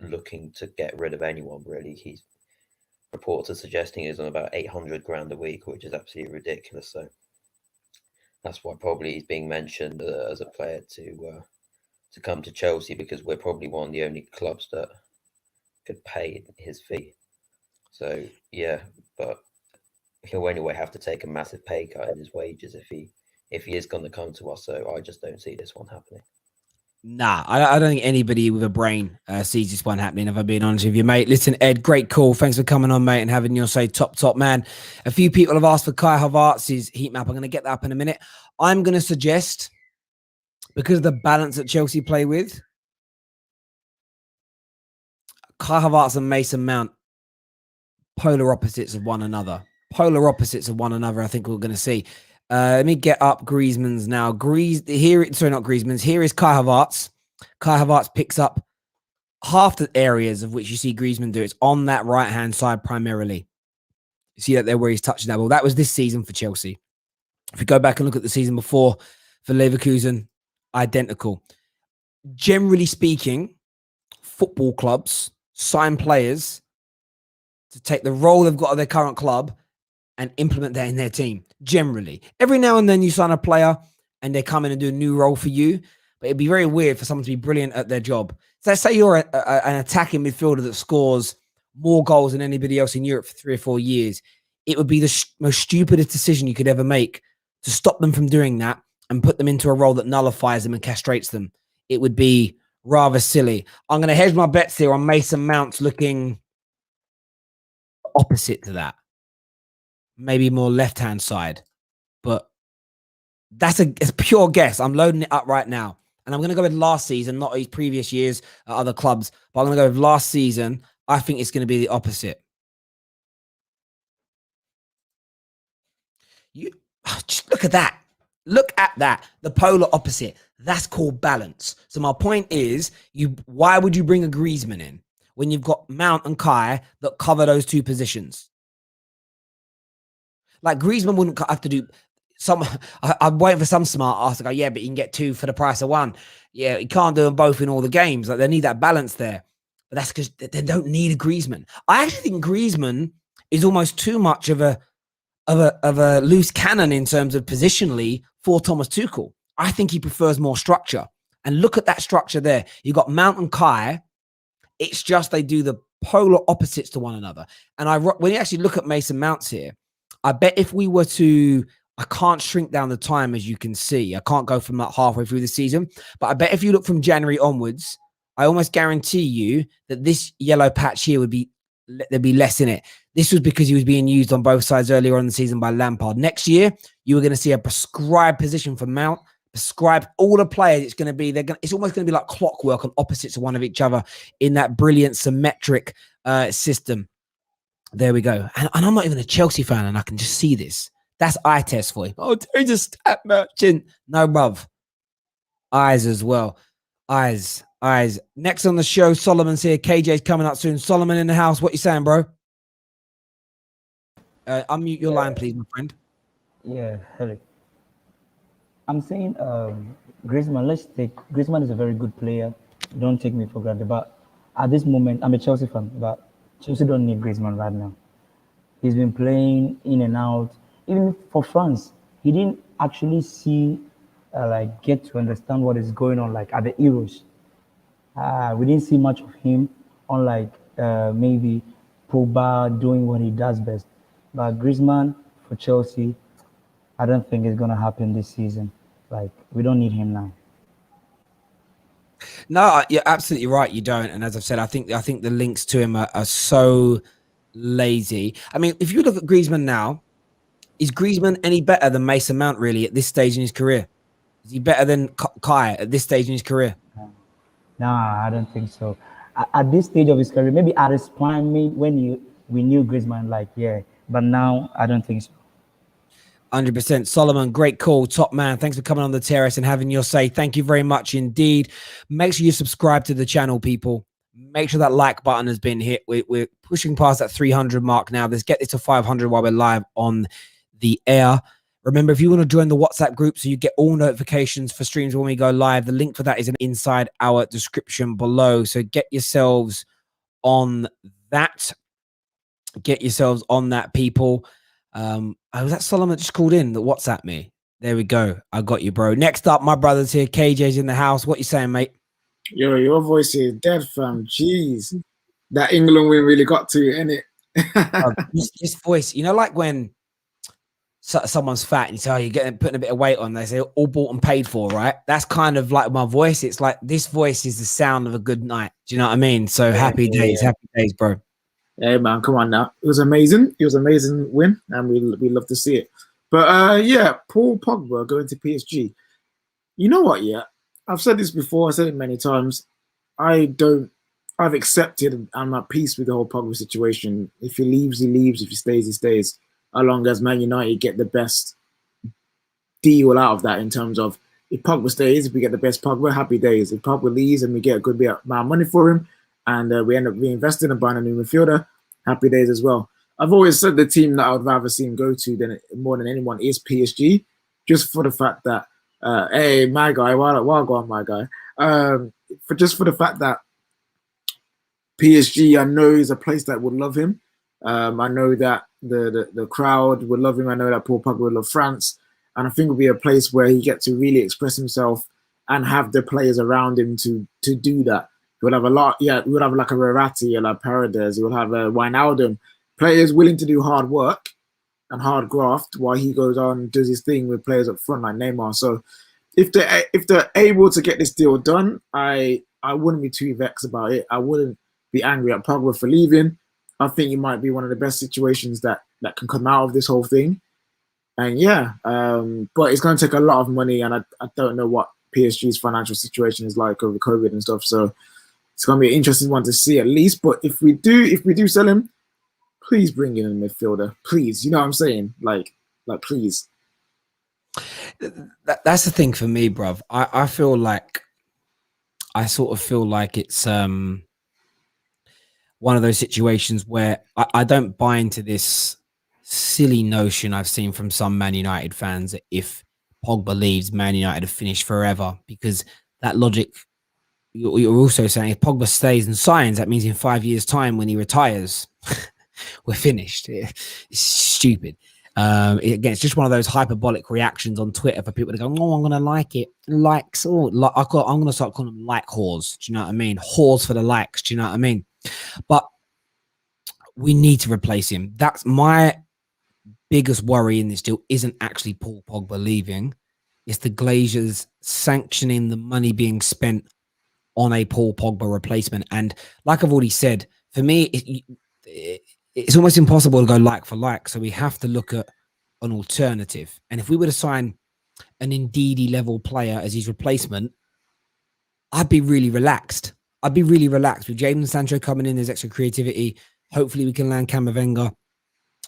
looking to get rid of anyone, really. He's reports are suggesting he's on about 800 grand a week, which is absolutely ridiculous. So that's why probably he's being mentioned as a player to come to Chelsea, because we're probably one of the only clubs that could pay his fee. So yeah, but he'll anyway have to take a massive pay cut in his wages if he is going to come to us. So I just don't see this one happening. Nah, I don't think anybody with a brain sees this one happening, if I'm being honest with you, mate. Listen, Ed, great call. Thanks for coming on, mate, and having your say top man. A few people have asked for Kai Havertz's heat map. I'm going to get that up in a minute. I'm going to suggest, because of the balance that Chelsea play with, Kai Havertz and Mason Mount, polar opposites of one another. I think we're going to see. Let me get up Griezmann's now. Not Griezmann's. Here is Kai Havertz. Kai Havertz picks up half the areas of which you see Griezmann do, it's on that right-hand side primarily. You see that there where he's touching that ball. That was this season for Chelsea. If you go back and look at the season before for Leverkusen, identical. Generally speaking, football clubs sign players to take the role they've got at their current club and implement that in their team. Generally, every now and then you sign a player and they come in and do a new role for you, but it'd be very weird for someone to be brilliant at their job. So let's say you're an attacking midfielder that scores more goals than anybody else in Europe for 3 or 4 years. It would be the most stupidest decision you could ever make to stop them from doing that and put them into a role that nullifies them and castrates them. It would be rather silly. I'm going to hedge my bets here on Mason Mount's looking opposite to that. Maybe more left-hand side. But it's a pure guess. I'm loading it up right now. And I'm going to go with last season, not his previous years at other clubs. But I'm going to go with last season. I think it's going to be the opposite. Just look at that. Look at that. The polar opposite. That's called balance. So my point is, why would you bring a Griezmann in when you've got Mount and Kai that cover those two positions? Like Griezmann wouldn't have to do some. I'm waiting for some smart ass to go, yeah, but you can get 2 for the price of 1. Yeah, you can't do them both in all the games. Like they need that balance there. But that's because they don't need a Griezmann. I actually think Griezmann is almost too much of a loose cannon in terms of positionally for Thomas Tuchel. I think he prefers more structure. And look at that structure there. You've got Mount and Kai. It's just they do the polar opposites to one another. And when you actually look at Mason Mounts here, I bet if we were to, I can't shrink down the time as you can see. I can't go from like halfway through the season. But I bet if you look from January onwards, I almost guarantee you that this yellow patch here there'd be less in it. This was because he was being used on both sides earlier on in the season by Lampard. Next year, you were going to see a prescribed position for Mount, prescribed all the players. It's going to be, it's almost going to be like clockwork on opposites of one of each other in that brilliant symmetric system. There we go. And I'm not even a Chelsea fan, and I can just see this. That's eye test for you. Oh, he's a stat merchant. No, bruv. Eyes as well. Eyes. Next on the show, Solomon's here. KJ's coming up soon. Solomon in the house. What you saying, bro? Unmute your line, please, my friend. Yeah, hello. I'm saying Griezmann, Griezmann is a very good player. Don't take me for granted. But at this moment, I'm a Chelsea fan, but Chelsea don't need Griezmann right now. He's been playing in and out. Even for France, he didn't actually get to understand what is going on like at the Euros. We didn't see much of him, unlike maybe Pogba doing what he does best. But Griezmann for Chelsea, I don't think it's going to happen this season. Like, we don't need him now. No, you're absolutely right. You don't. And as I've said, I think the links to him are so lazy. I mean, if you look at Griezmann now, is Griezmann any better than Mason Mount really at this stage in his career? Is he better than Kai at this stage in his career? No, I don't think so. At this stage of his career, maybe at his prime, when we knew Griezmann, but now I don't think so. 100%. Solomon, great call. Top man. Thanks for coming on the terrace and having your say. Thank you very much indeed. Make sure you subscribe to the channel, people. Make sure that like button has been hit. We're pushing past that 300 mark now. Let's get this to 500 while we're live on the air. Remember, if you want to join the WhatsApp group so you get all notifications for streams when we go live, the link for that is inside our description below. So get yourselves on that. Get yourselves on that, people. Was that Solomon just called in that WhatsApp me? There we go. I got you, bro. Next up, my brother's here. KJ's in the house. What you saying, mate? Yo, your voice is dead, fam. Jeez. That England win really got to you, innit? This voice, you know, like when someone's fat and you say, oh, you're putting a bit of weight on, they say all bought and paid for, right? That's kind of like my voice. It's like this voice is the sound of a good night. Do you know what I mean? So happy days, bro. Hey man, come on now. It was amazing. It was an amazing win, and we love to see it. But yeah, Paul Pogba going to PSG. You know what? Yeah, I've said this before. I said it many times. I've accepted and I'm at peace with the whole Pogba situation. If he leaves, he leaves. If he stays, he stays. As long as Man United get the best deal out of that in terms of if Pogba stays, if we get the best Pogba, happy days. If Pogba leaves and we get a good bit of money for him, and we end up reinvesting and buying a new midfielder. Happy days as well. I've always said the team that I would rather see him go to more than anyone is PSG, just for the fact that hey, my guy, why go on, my guy? For the fact that PSG, I know, is a place that would love him. I know that the crowd would love him. I know that Paul Pogba would love France, and I think it would be a place where he gets to really express himself and have the players around him to do that. He would have a lot. Yeah, we would have like a Verratti, or like Paredes. He would have a Wijnaldum, players willing to do hard work and hard graft while he goes on and does his thing with players up front like Neymar. So if they're able to get this deal done, I wouldn't be too vexed about it. I wouldn't be angry at Pogba for leaving. I think it might be one of the best situations that can come out of this whole thing. And yeah, but it's going to take a lot of money, and I don't know what PSG's financial situation is like over COVID and stuff. So it's going to be an interesting one to see at least. But if we do sell him, please bring in a midfielder, please. You know what I'm saying? Like please. That's the thing for me, bruv. I feel like it's one of those situations where I don't buy into this silly notion I've seen from some Man United fans that if Pogba leaves, Man United have finished forever, because that logic, you're also saying if Pogba stays and signs, that means in 5 years' time when he retires, we're finished. It's stupid. Again, it's just one of those hyperbolic reactions on Twitter for people to go, "Oh, I'm gonna like it." Likes, I'm gonna start calling them like whores. Do you know what I mean? Whores for the likes. Do you know what I mean? But we need to replace him. That's my biggest worry in this deal. Isn't actually Paul Pogba leaving. It's the Glazers sanctioning the money being spent on a Paul Pogba replacement. And like I've already said, for me, it's almost impossible to go like for like. So we have to look at an alternative. And if we were to sign an Ndidi level player as his replacement, I'd be really relaxed. With Jadon Sancho coming in, there's extra creativity. Hopefully we can land CAMAVINGA.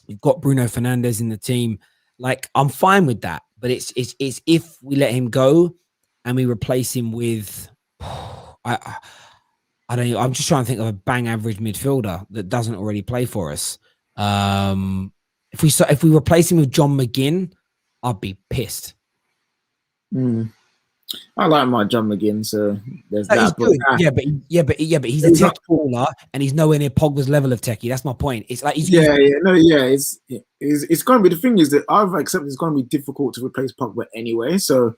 We've got Bruno Fernandes in the team. Like, I'm fine with that. But it's if we let him go and we replace him with I don't know. I'm just trying to think of a bang average midfielder that doesn't already play for us. If we replace him with John McGinn, I'd be pissed. I like my John McGinn, so there's that. He's good. But he's a tech baller, and he's nowhere near Pogba's level of techie. That's my point. It's like It's going to be, the thing is that I've accepted it's going to be difficult to replace Pogba anyway. So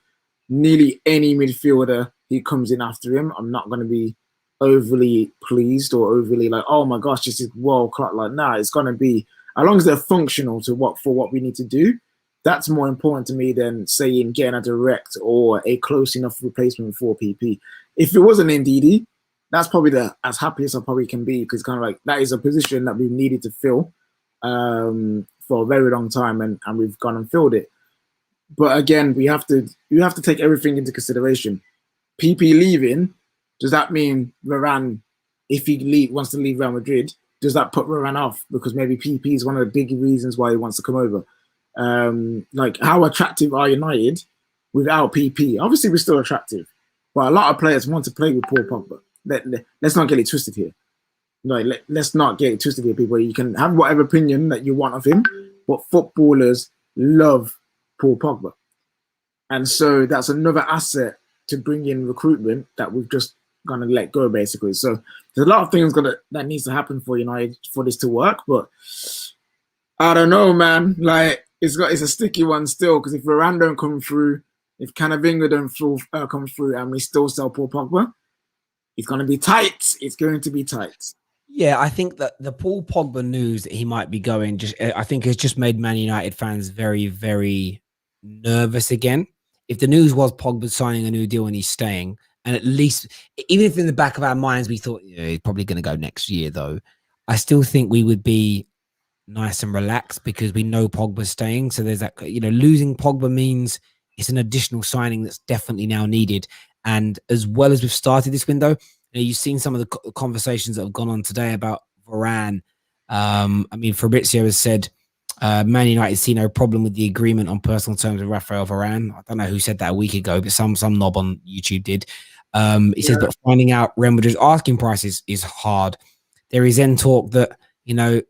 nearly any midfielder who comes in after him, I'm not going to be overly pleased or overly like, oh my gosh, this is world class. Like, nah, it's going to be, as long as they're functional for what we need to do. That's more important to me than saying getting a direct or a close enough replacement for PP. If it wasn't Ndidi, that's probably as happy as I probably can be, because kind of like that is a position that we've needed to fill for a very long time, and we've gone and filled it. But again, you have to take everything into consideration. PP leaving, does that mean Varane, if he wants to leave Real Madrid, does that put Varane off? Because maybe PP is one of the big reasons why he wants to come over. Like, how attractive are United without PP? Obviously, we're still attractive, but a lot of players want to play with Paul Pogba. Let's not get it twisted here. Let's not get it twisted here, people. You can have whatever opinion that you want of him, but footballers love Paul Pogba, and so that's another asset to bring in recruitment that we've just gonna let go, basically. So there's a lot of things that needs to happen for United for this to work, but I don't know, man. Like, it's a sticky one still, because if Varane don't come through, if CAMAVINGA don't come through, and we still sell Paul Pogba, it's going to be tight. It's going to be tight. Yeah, I think that the Paul Pogba news that he might be going, I think has just made Man United fans very, very nervous again. If the news was Pogba signing a new deal and he's staying, and at least, even if in the back of our minds we thought, yeah, he's probably going to go next year, though, I still think we would be nice and relaxed because we know Pogba's staying. So there's that, losing Pogba means it's an additional signing that's definitely now needed. And as well as we've started this window, you've seen some of the conversations that have gone on today about Varane. Fabrizio has said Man United see no problem with the agreement on personal terms with Raphael Varane. I don't know who said that a week ago, but some knob on YouTube did. He says, but finding out Real Madrid's asking prices is hard. There is then talk that, you know,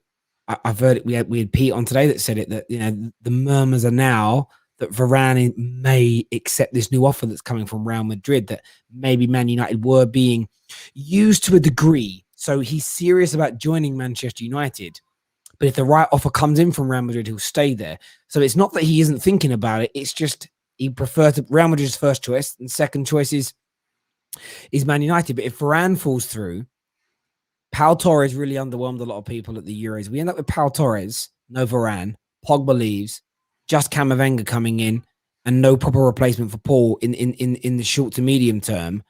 I've heard it, we had Pete on today that said it, that, you know, the murmurs are now that Varane may accept this new offer that's coming from Real Madrid, that maybe Man United were being used to a degree. So he's serious about joining Manchester United. But if the right offer comes in from Real Madrid, he'll stay there. So it's not that he isn't thinking about it. It's just he prefers to Real Madrid's first choice, and second choice is Man United. But if Varane falls through, Pau Torres really underwhelmed a lot of people at the Euros. We end up with Pau Torres, no Varane, Pogba leaves, just CAMAVINGA coming in, and no proper replacement for Paul in the short to medium term.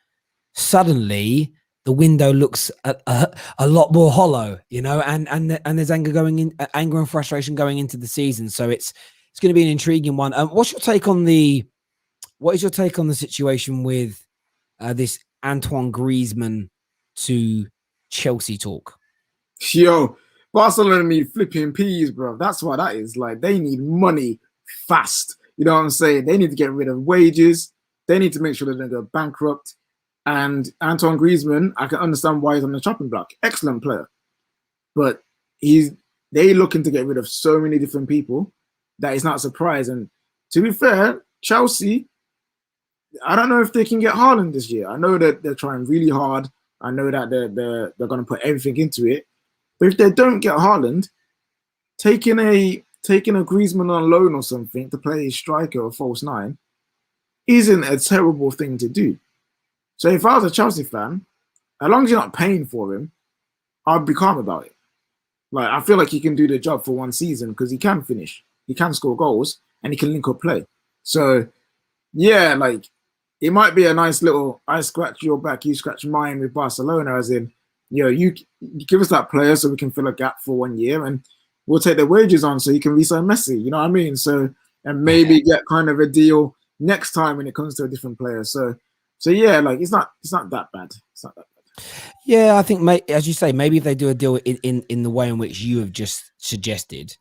Suddenly, the window looks a lot more hollow, you know, and there's anger and frustration going into the season. So it's going to be an intriguing one. What is your take on the situation with this Antoine Griezmann to Chelsea talk? Yo, Barcelona need flipping peas, bro. That's what that is. Like, they need money fast. You know what I'm saying? They need to get rid of wages. They need to make sure they don't go bankrupt. And Antoine Griezmann, I can understand why he's on the chopping block. Excellent player. But they looking to get rid of so many different people that it's not surprising. To be fair, Chelsea, I don't know if they can get Haaland this year. I know that they're trying really hard. I know that they're going to put everything into it. But if they don't get Haaland, taking a Griezmann on loan or something to play a striker or false nine isn't a terrible thing to do. So if I was a Chelsea fan, as long as you're not paying for him, I'd be calm about it. Like, I feel like he can do the job for one season because he can finish, he can score goals, and he can link up play. So yeah, like, it might be a nice little I scratch your back, you scratch mine with Barcelona, as in, you know, you give us that player so we can fill a gap for 1 year, and we'll take the wages on so you can re-sign Messi. You know what I mean? So, and maybe get kind of a deal next time when it comes to a different player. So yeah, like, it's not that bad. It's not that bad. Yeah, I think, as you say, maybe if they do a deal in the way in which you have just suggested,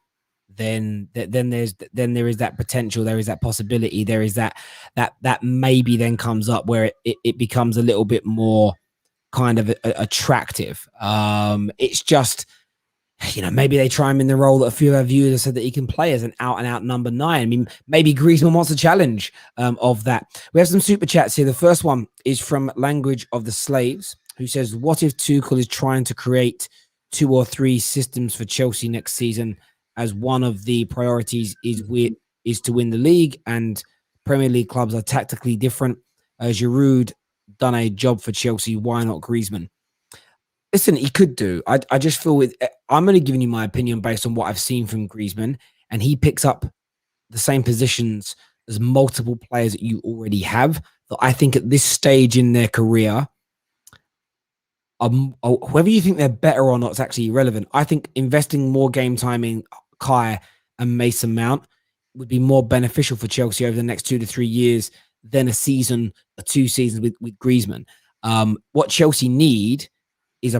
then there is that potential, there is that possibility, there is that maybe then comes up where it becomes a little bit more kind of attractive. It's just, you know, maybe they try him in the role that a few of our viewers have said that he can play as an out-and-out number 9. I mean, maybe Griezmann wants a challenge of that. We have some super chats here. The first one is from Language of the Slaves, who says, what if Tuchel is trying to create 2 or 3 systems for Chelsea next season, as one of the priorities is to win the league, and Premier League clubs are tactically different? Giroud done a job for Chelsea. Why not Griezmann? Listen, he could do. I just feel I'm only giving you my opinion based on what I've seen from Griezmann, and he picks up the same positions as multiple players that you already have. That I think at this stage in their career, whether you think they're better or not, it's actually irrelevant. I think investing more game time in Kai and Mason Mount would be more beneficial for Chelsea over the next 2 to 3 years than a season or 2 seasons with Griezmann. What Chelsea need is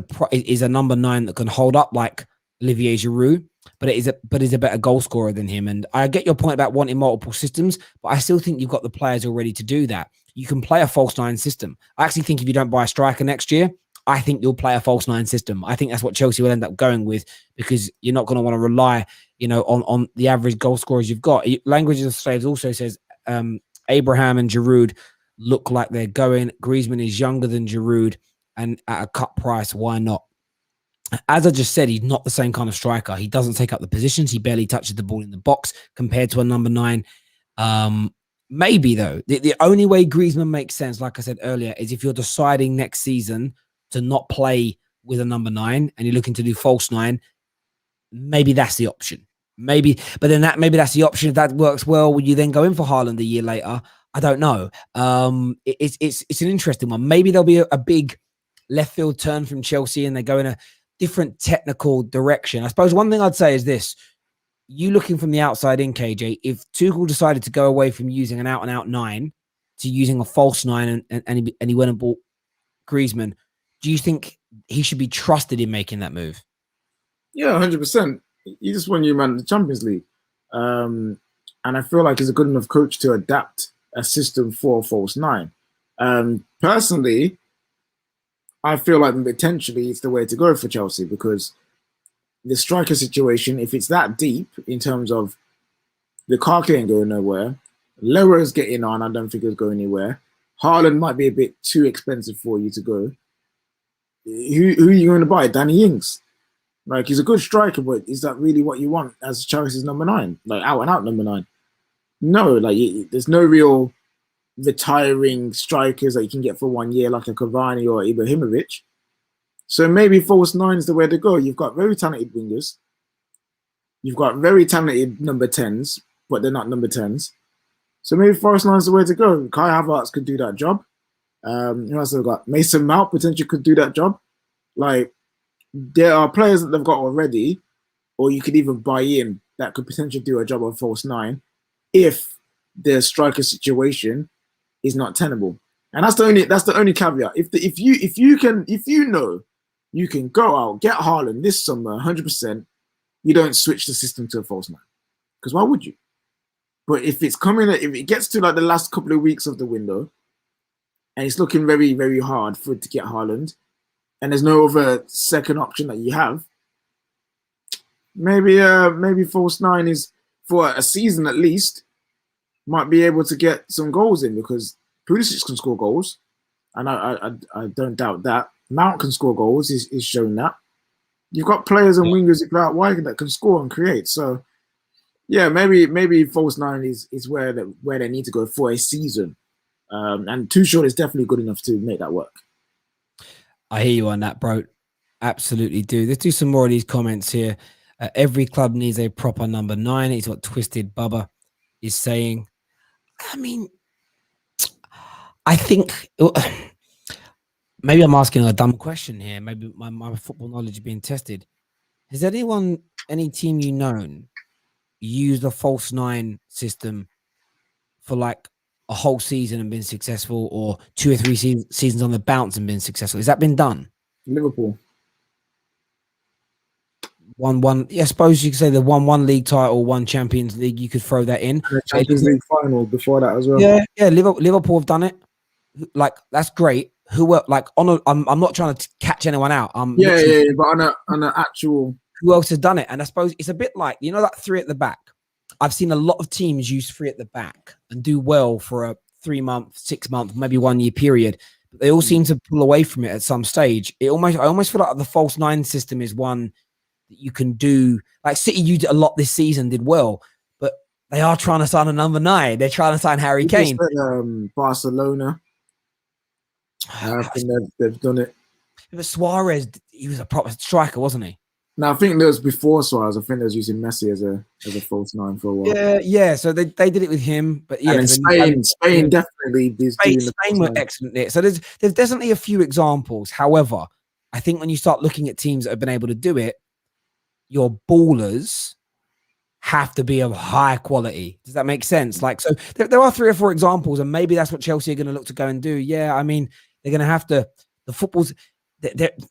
a number 9 that can hold up like Olivier Giroud, but is a better goal scorer than him. And I get your point about wanting multiple systems, but I still think you've got the players already to do that. You can play a false 9 system. I actually think if you don't buy a striker next year, I think you'll play a false 9 system. I think that's what Chelsea will end up going with, because you're not going to want to rely, you know, on the average goal scorers you've got. Language of the Slaves also says Abraham and Giroud look like they're going. Griezmann is younger than Giroud, and at a cut price, why not? As I just said, he's not the same kind of striker. He doesn't take up the positions. He barely touches the ball in the box compared to a number 9. Maybe, though, the only way Griezmann makes sense, like I said earlier, is if you're deciding next season to not play with a number 9 and you're looking to do false 9. Maybe that's the option. Maybe that's the option. If that works well, will you then go in for Haaland a year later? I don't know. It's an interesting one. Maybe there'll be a big left field turn from Chelsea and they go in a different technical direction. I suppose one thing I'd say is this: you looking from the outside in, KJ, if Tuchel decided to go away from using an out-and-out 9 to using a false 9 and he went and bought Griezmann, do you think he should be trusted in making that move? Yeah, 100%. He just won you, man, the Champions League. And I feel like he's a good enough coach to adapt a system for a false 9. Personally, I feel like potentially it's the way to go for Chelsea, because the striker situation, if it's that deep in terms of Lukaku ain't going nowhere, Leroy's getting on, I don't think he'll go anywhere. Haaland might be a bit too expensive for you to go. Who are you going to buy? Danny Ings. Like, he's a good striker, but is that really what you want as Chelsea's number 9? Like, out and out number 9? No, like, there's no real retiring strikers that you can get for 1 year, like a Cavani or Ibrahimovic. So maybe false 9 is the way to go. You've got very talented wingers. You've got very talented number 10s, but they're not number 10s. So maybe false 9 is the way to go. Kai Havertz could do that job. Who else have we got? Mason Mount potentially could do that job. Like, there are players that they've got already, or you could even buy in, that could potentially do a job of false 9 if the striker situation is not tenable. And that's the only caveat. If you know you can go out, get Haaland this summer 100%, you don't switch the system to a false 9. Because why would you? But if it gets to like the last couple of weeks of the window and it's looking very, very hard for it to get Haaland, and there's no other second option that you have, maybe false 9 is, for a season at least, might be able to get some goals in, because Pulisic can score goals, and I don't doubt that. Mount can score goals, is shown that. You've got players and wingers who play out wide that can score and create. So yeah, maybe false 9 is where they need to go for a season. And Tuchel is definitely good enough to make that work. I hear you on that, bro. Absolutely do. Let's do some more of these comments here. Every club needs a proper number 9. It's what Twisted Bubba is saying. I mean, I think maybe I'm asking a dumb question here. Maybe my football knowledge is being tested. Has any team you known, used a false 9 system for like a whole season and been successful, or 2 or 3 seasons on the bounce and been successful? Has that been done? Liverpool. One. Yeah, I suppose you could say the one league title, 1 Champions League. You could throw that in. And the Champions League final before that as well. Yeah. Liverpool have done it. Like, that's great. Who else? Like, I'm not trying to catch anyone out. But on an actual. Who else has done it? And I suppose it's a bit like, you know, that 3 at the back. I've seen a lot of teams use 3 at the back and do well for a 3-month, 6-month, maybe 1 year period. But they all seem to pull away from it at some stage. I almost feel like the false 9 system is one that you can do. Like City used it a lot this season, did well, but they are trying to sign a number 9. They're trying to sign Harry Kane. Barcelona. I think they've done it. But Suarez, he was a proper striker, wasn't he? No, I think there was before Suarez. I think they was using Messi as a false 9 for a while. Yeah. So they did it with him, but yeah, and Spain definitely is doing Spain were excellent there. So there's definitely a few examples. However, I think when you start looking at teams that have been able to do it, your ballers have to be of high quality. Does that make sense? Like, so there are 3 or 4 examples, and maybe that's what Chelsea are going to look to go and do. Yeah, I mean, they're going to have to. The football's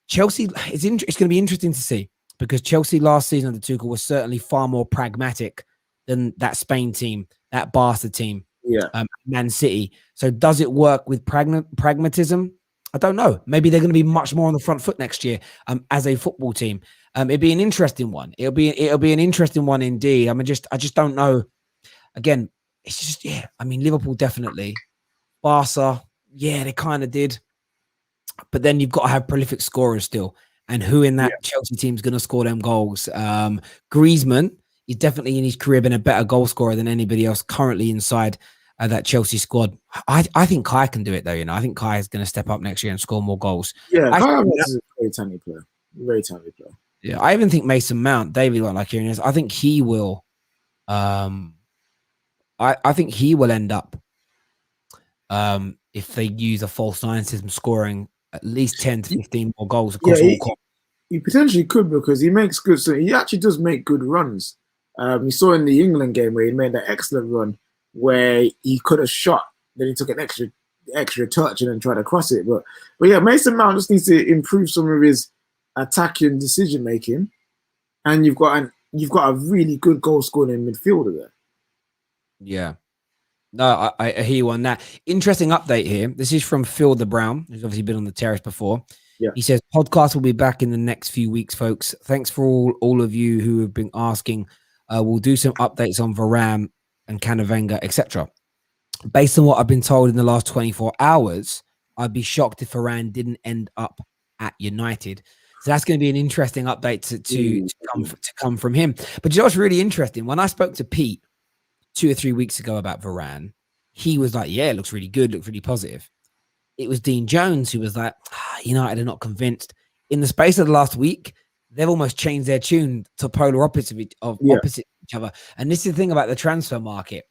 Chelsea. It's going to be interesting to see, because Chelsea last season under Tuchel was certainly far more pragmatic than that Spain team, that Barca team, Man City. So does it work with pragmatism? I don't know. Maybe they're going to be much more on the front foot next year as a football team. It'd be an interesting one. It'll be an interesting one indeed. I just don't know. Again, it's just, I mean, Liverpool definitely. Barca, they kind of did. But then you've got to have prolific scorers still. And who in that Chelsea team is going to score them goals? Griezmann is definitely in his career been a better goal scorer than anybody else currently inside that Chelsea squad. I think Kai can do it though. You know, I think Kai is going to step up next year and score more goals. Yeah, Kai is a very talented player. Very talented player. Yeah, I even think Mason Mount, David, like hearing this, I think he will. I think he will end up if they use a false 9 system, scoring at least 10 to 15 more goals across all. He potentially could, because he makes good. So he actually does make good runs. We saw in the England game where he made that excellent run where he could have shot, then he took an extra touch and then tried to cross it. But yeah, Mason Mount just needs to improve some of his attacking decision making, and you've got a really good goal scoring midfielder there. Yeah. No, I hear you on that. Interesting update here. This is from Phil the Brown, who's obviously been on the terrace before. Yeah. He says, podcast will be back in the next few weeks, folks. Thanks for all of you who have been asking. We'll do some updates on Varane and CAMAVINga, etc. Based on what I've been told in the last 24 hours, I'd be shocked if Varane didn't end up at United. So that's going to be an interesting update to come from him. But you know what's really interesting? When I spoke to Pete 2 or 3 weeks ago about Varane, he was like, yeah, it looks really good, looks really positive. It was Dean Jones who was like, United are not convinced. In the space of the last week, they've almost changed their tune to polar opposite opposite each other. And this is the thing about the transfer market.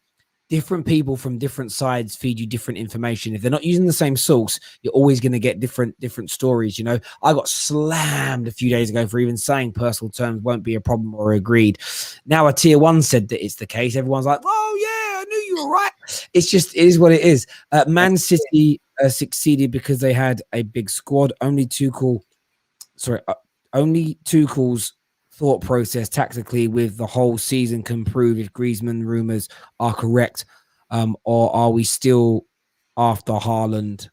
Different people from different sides feed you different information. If they're not using the same source, you're always going to get different stories. You know, I got slammed a few days ago for even saying personal terms won't be a problem or agreed. Now a tier one said that it's the case. Everyone's like, oh yeah, I knew you were right. It is what it is. Man City succeeded because they had a big squad. Only Tuchel's thought process tactically with the whole season can prove if Griezmann rumors are correct, or are we still after Haaland?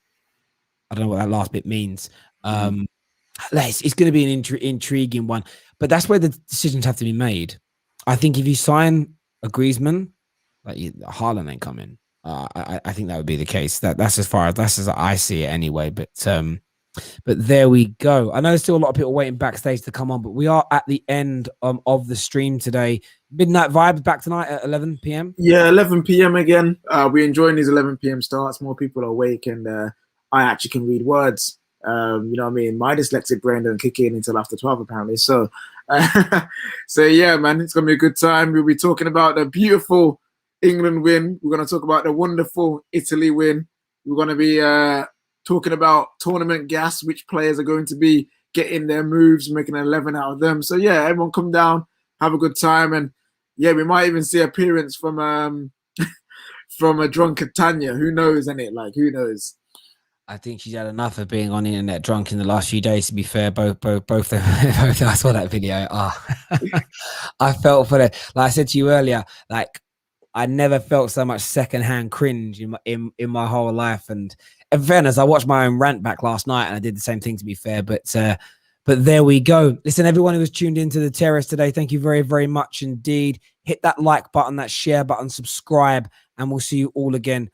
I don't know what that last bit means. It's going to be an intriguing one, but that's where the decisions have to be made. I think if you sign a Griezmann, like Haaland ain't coming. I think that would be the case. That's as I see it anyway. But there we go. I know there's still a lot of people waiting backstage to come on, but we are at the end of the stream today. Midnight Vibes back tonight at 11 p.m. Yeah, 11 p.m. again. We're enjoying these 11 p.m. starts. More people are awake, and I actually can read words. You know what I mean? My dyslexic brain doesn't kick in until after 12, apparently. So, so yeah, man, it's going to be a good time. We'll be talking about the beautiful England win. We're going to talk about the wonderful Italy win. We're going to be talking about tournament gas, which players are going to be getting their moves, making an 11 out of them. So yeah, everyone come down, have a good time, and yeah, we might even see appearance from from a drunken Tanya. Who knows, innit? Like, who knows? I think she's had enough of being on the internet drunk in the last few days. To be fair, both I saw that video. I felt for that. Like I said to you earlier, like I never felt so much secondhand cringe in my whole life. And in fairness, I watched my own rant back last night, and I did the same thing. To be fair, but there we go. Listen, everyone who was tuned into the terrace today, thank you very, very much indeed. Hit that like button, that share button, subscribe, and we'll see you all again